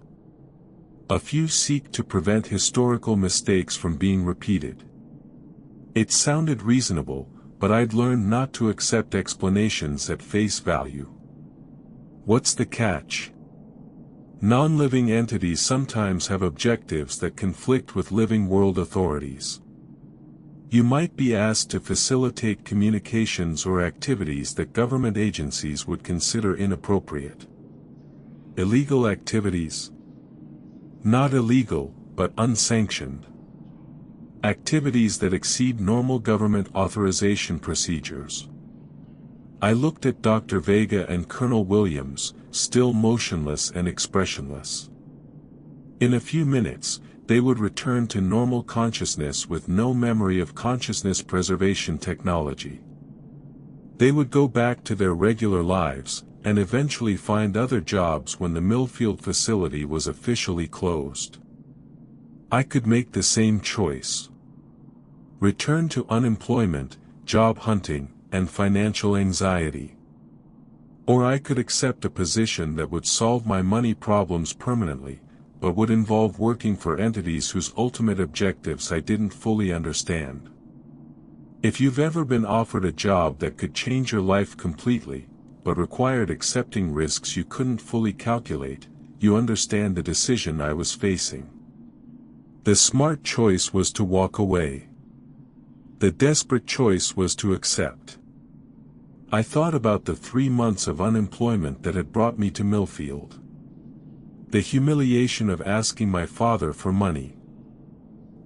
A few seek to prevent historical mistakes from being repeated. It sounded reasonable, but I'd learned not to accept explanations at face value. What's the catch? Non-living entities sometimes have objectives that conflict with living world authorities. You might be asked to facilitate communications or activities that government agencies would consider inappropriate. Illegal activities? Not illegal, but unsanctioned. Activities that exceed normal government authorization procedures. I looked at Dr. Vega and Colonel Williams, still motionless and expressionless. In a few minutes, they would return to normal consciousness with no memory of consciousness preservation technology. They would go back to their regular lives, and eventually find other jobs when the Millfield facility was officially closed. I could make the same choice. Return to unemployment, job hunting, and financial anxiety. Or I could accept a position that would solve my money problems permanently, but would involve working for entities whose ultimate objectives I didn't fully understand. If you've ever been offered a job that could change your life completely, but required accepting risks you couldn't fully calculate, you understand the decision I was facing. The smart choice was to walk away. The desperate choice was to accept. I thought about the 3 months of unemployment that had brought me to Millfield. The humiliation of asking my father for money.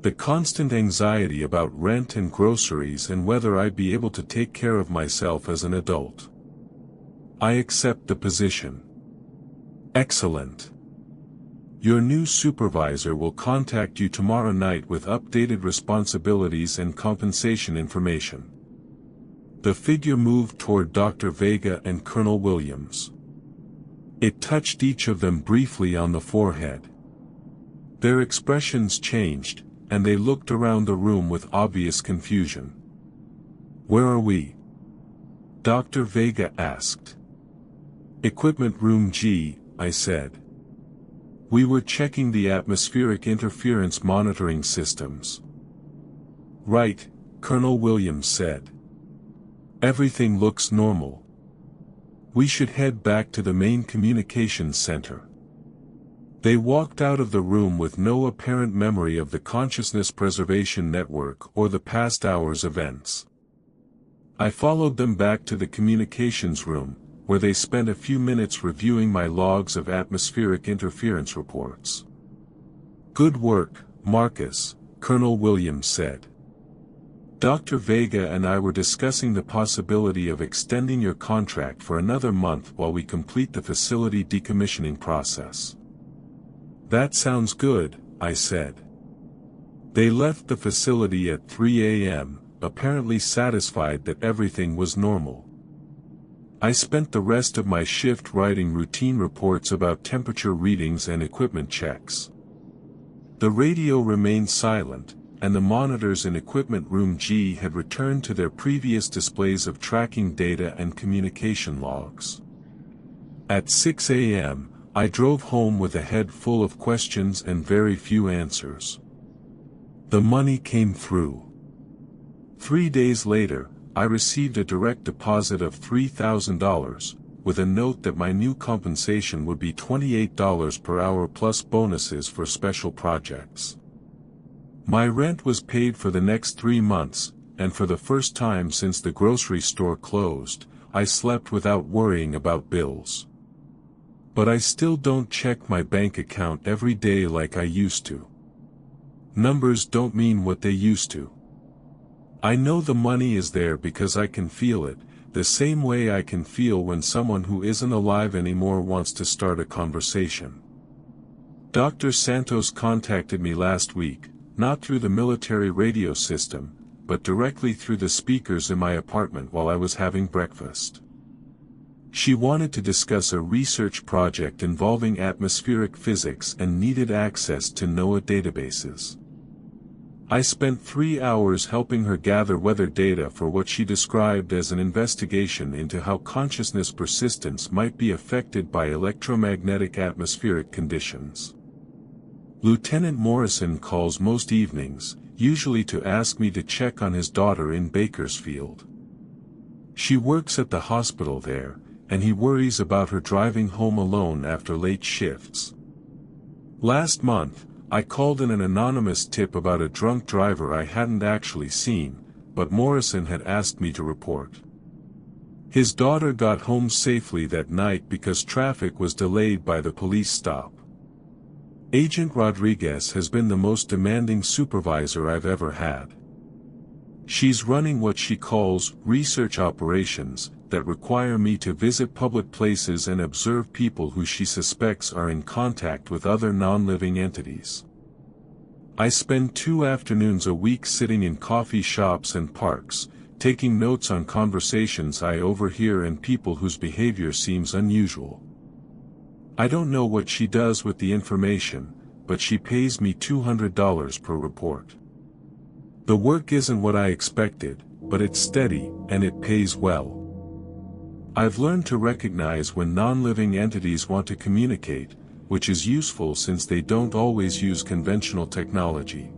The constant anxiety about rent and groceries and whether I'd be able to take care of myself as an adult. I accept the position. Excellent. Your new supervisor will contact you tomorrow night with updated responsibilities and compensation information. The figure moved toward Dr. Vega and Colonel Williams. It touched each of them briefly on the forehead. Their expressions changed, and they looked around the room with obvious confusion. "Where are we?" Dr. Vega asked. "Equipment room G," I said. "We were checking the atmospheric interference monitoring systems." "Right," Colonel Williams said. "Everything looks normal. We should head back to the main communications center." They walked out of the room with no apparent memory of the consciousness preservation network or the past hour's events. I followed them back to the communications room, where they spent a few minutes reviewing my logs of atmospheric interference reports. "Good work, Marcus," Colonel Williams said. "Dr. Vega and I were discussing the possibility of extending your contract for another month while we complete the facility decommissioning process." "That sounds good," I said. They left the facility at 3 a.m., apparently satisfied that everything was normal. I spent the rest of my shift writing routine reports about temperature readings and equipment checks. The radio remained silent, and the monitors in equipment room G had returned to their previous displays of tracking data and communication logs. At 6 a.m., I drove home with a head full of questions and very few answers. The money came through. 3 days later, I received a direct deposit of $3,000, with a note that my new compensation would be $28 per hour plus bonuses for special projects. My rent was paid for the next 3 months, and for the first time since the grocery store closed, I slept without worrying about bills. But I still don't check my bank account every day like I used to. Numbers don't mean what they used to. I know the money is there because I can feel it, the same way I can feel when someone who isn't alive anymore wants to start a conversation. Dr. Santos contacted me last week, not through the military radio system, but directly through the speakers in my apartment while I was having breakfast. She wanted to discuss a research project involving atmospheric physics and needed access to NOAA databases. I spent 3 hours helping her gather weather data for what she described as an investigation into how consciousness persistence might be affected by electromagnetic atmospheric conditions. Lieutenant Morrison calls most evenings, usually to ask me to check on his daughter in Bakersfield. She works at the hospital there, and he worries about her driving home alone after late shifts. Last month, I called in an anonymous tip about a drunk driver I hadn't actually seen, but Morrison had asked me to report. His daughter got home safely that night because traffic was delayed by the police stop. Agent Rodriguez has been the most demanding supervisor I've ever had. She's running what she calls research operations that require me to visit public places and observe people who she suspects are in contact with other non-living entities. I spend 2 afternoons a week sitting in coffee shops and parks, taking notes on conversations I overhear and people whose behavior seems unusual. I don't know what she does with the information, but she pays me $200 per report. The work isn't what I expected, but it's steady, and it pays well. I've learned to recognize when non-living entities want to communicate, which is useful since they don't always use conventional technology.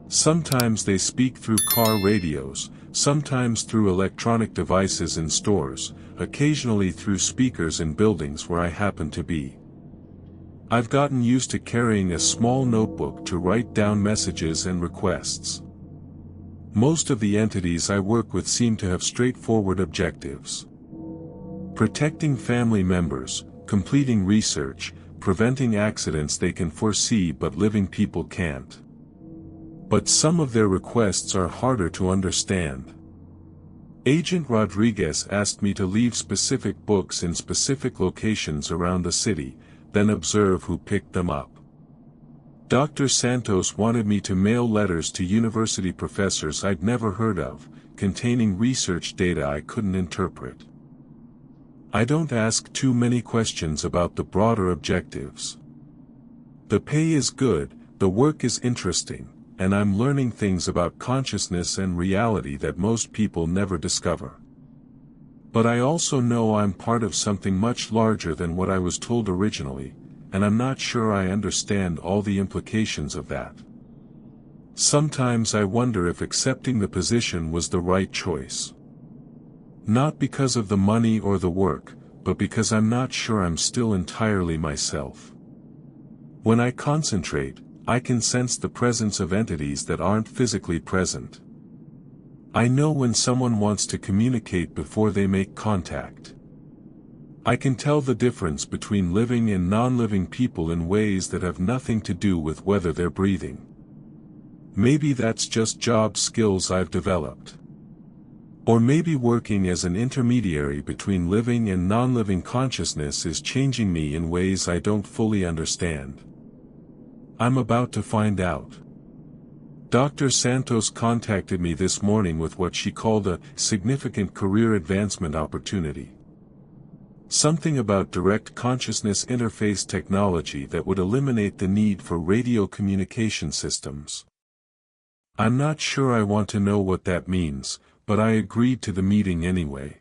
Sometimes they speak through car radios, sometimes through electronic devices in stores, occasionally through speakers in buildings where I happen to be. I've gotten used to carrying a small notebook to write down messages and requests. Most of the entities I work with seem to have straightforward objectives. Protecting family members, completing research, preventing accidents they can foresee but living people can't. But some of their requests are harder to understand. Agent Rodriguez asked me to leave specific books in specific locations around the city, then observe who picked them up. Dr. Santos wanted me to mail letters to university professors I'd never heard of, containing research data I couldn't interpret. I don't ask too many questions about the broader objectives. The pay is good, the work is interesting, and I'm learning things about consciousness and reality that most people never discover. But I also know I'm part of something much larger than what I was told originally, and I'm not sure I understand all the implications of that. Sometimes I wonder if accepting the position was the right choice. Not because of the money or the work, but because I'm not sure I'm still entirely myself. When I concentrate, I can sense the presence of entities that aren't physically present. I know when someone wants to communicate before they make contact. I can tell the difference between living and non-living people in ways that have nothing to do with whether they're breathing. Maybe that's just job skills I've developed. Or maybe working as an intermediary between living and non-living consciousness is changing me in ways I don't fully understand. I'm about to find out. Dr. Santos contacted me this morning with what she called a significant career advancement opportunity. Something about direct consciousness interface technology that would eliminate the need for radio communication systems. I'm not sure I want to know what that means, but I agreed to the meeting anyway.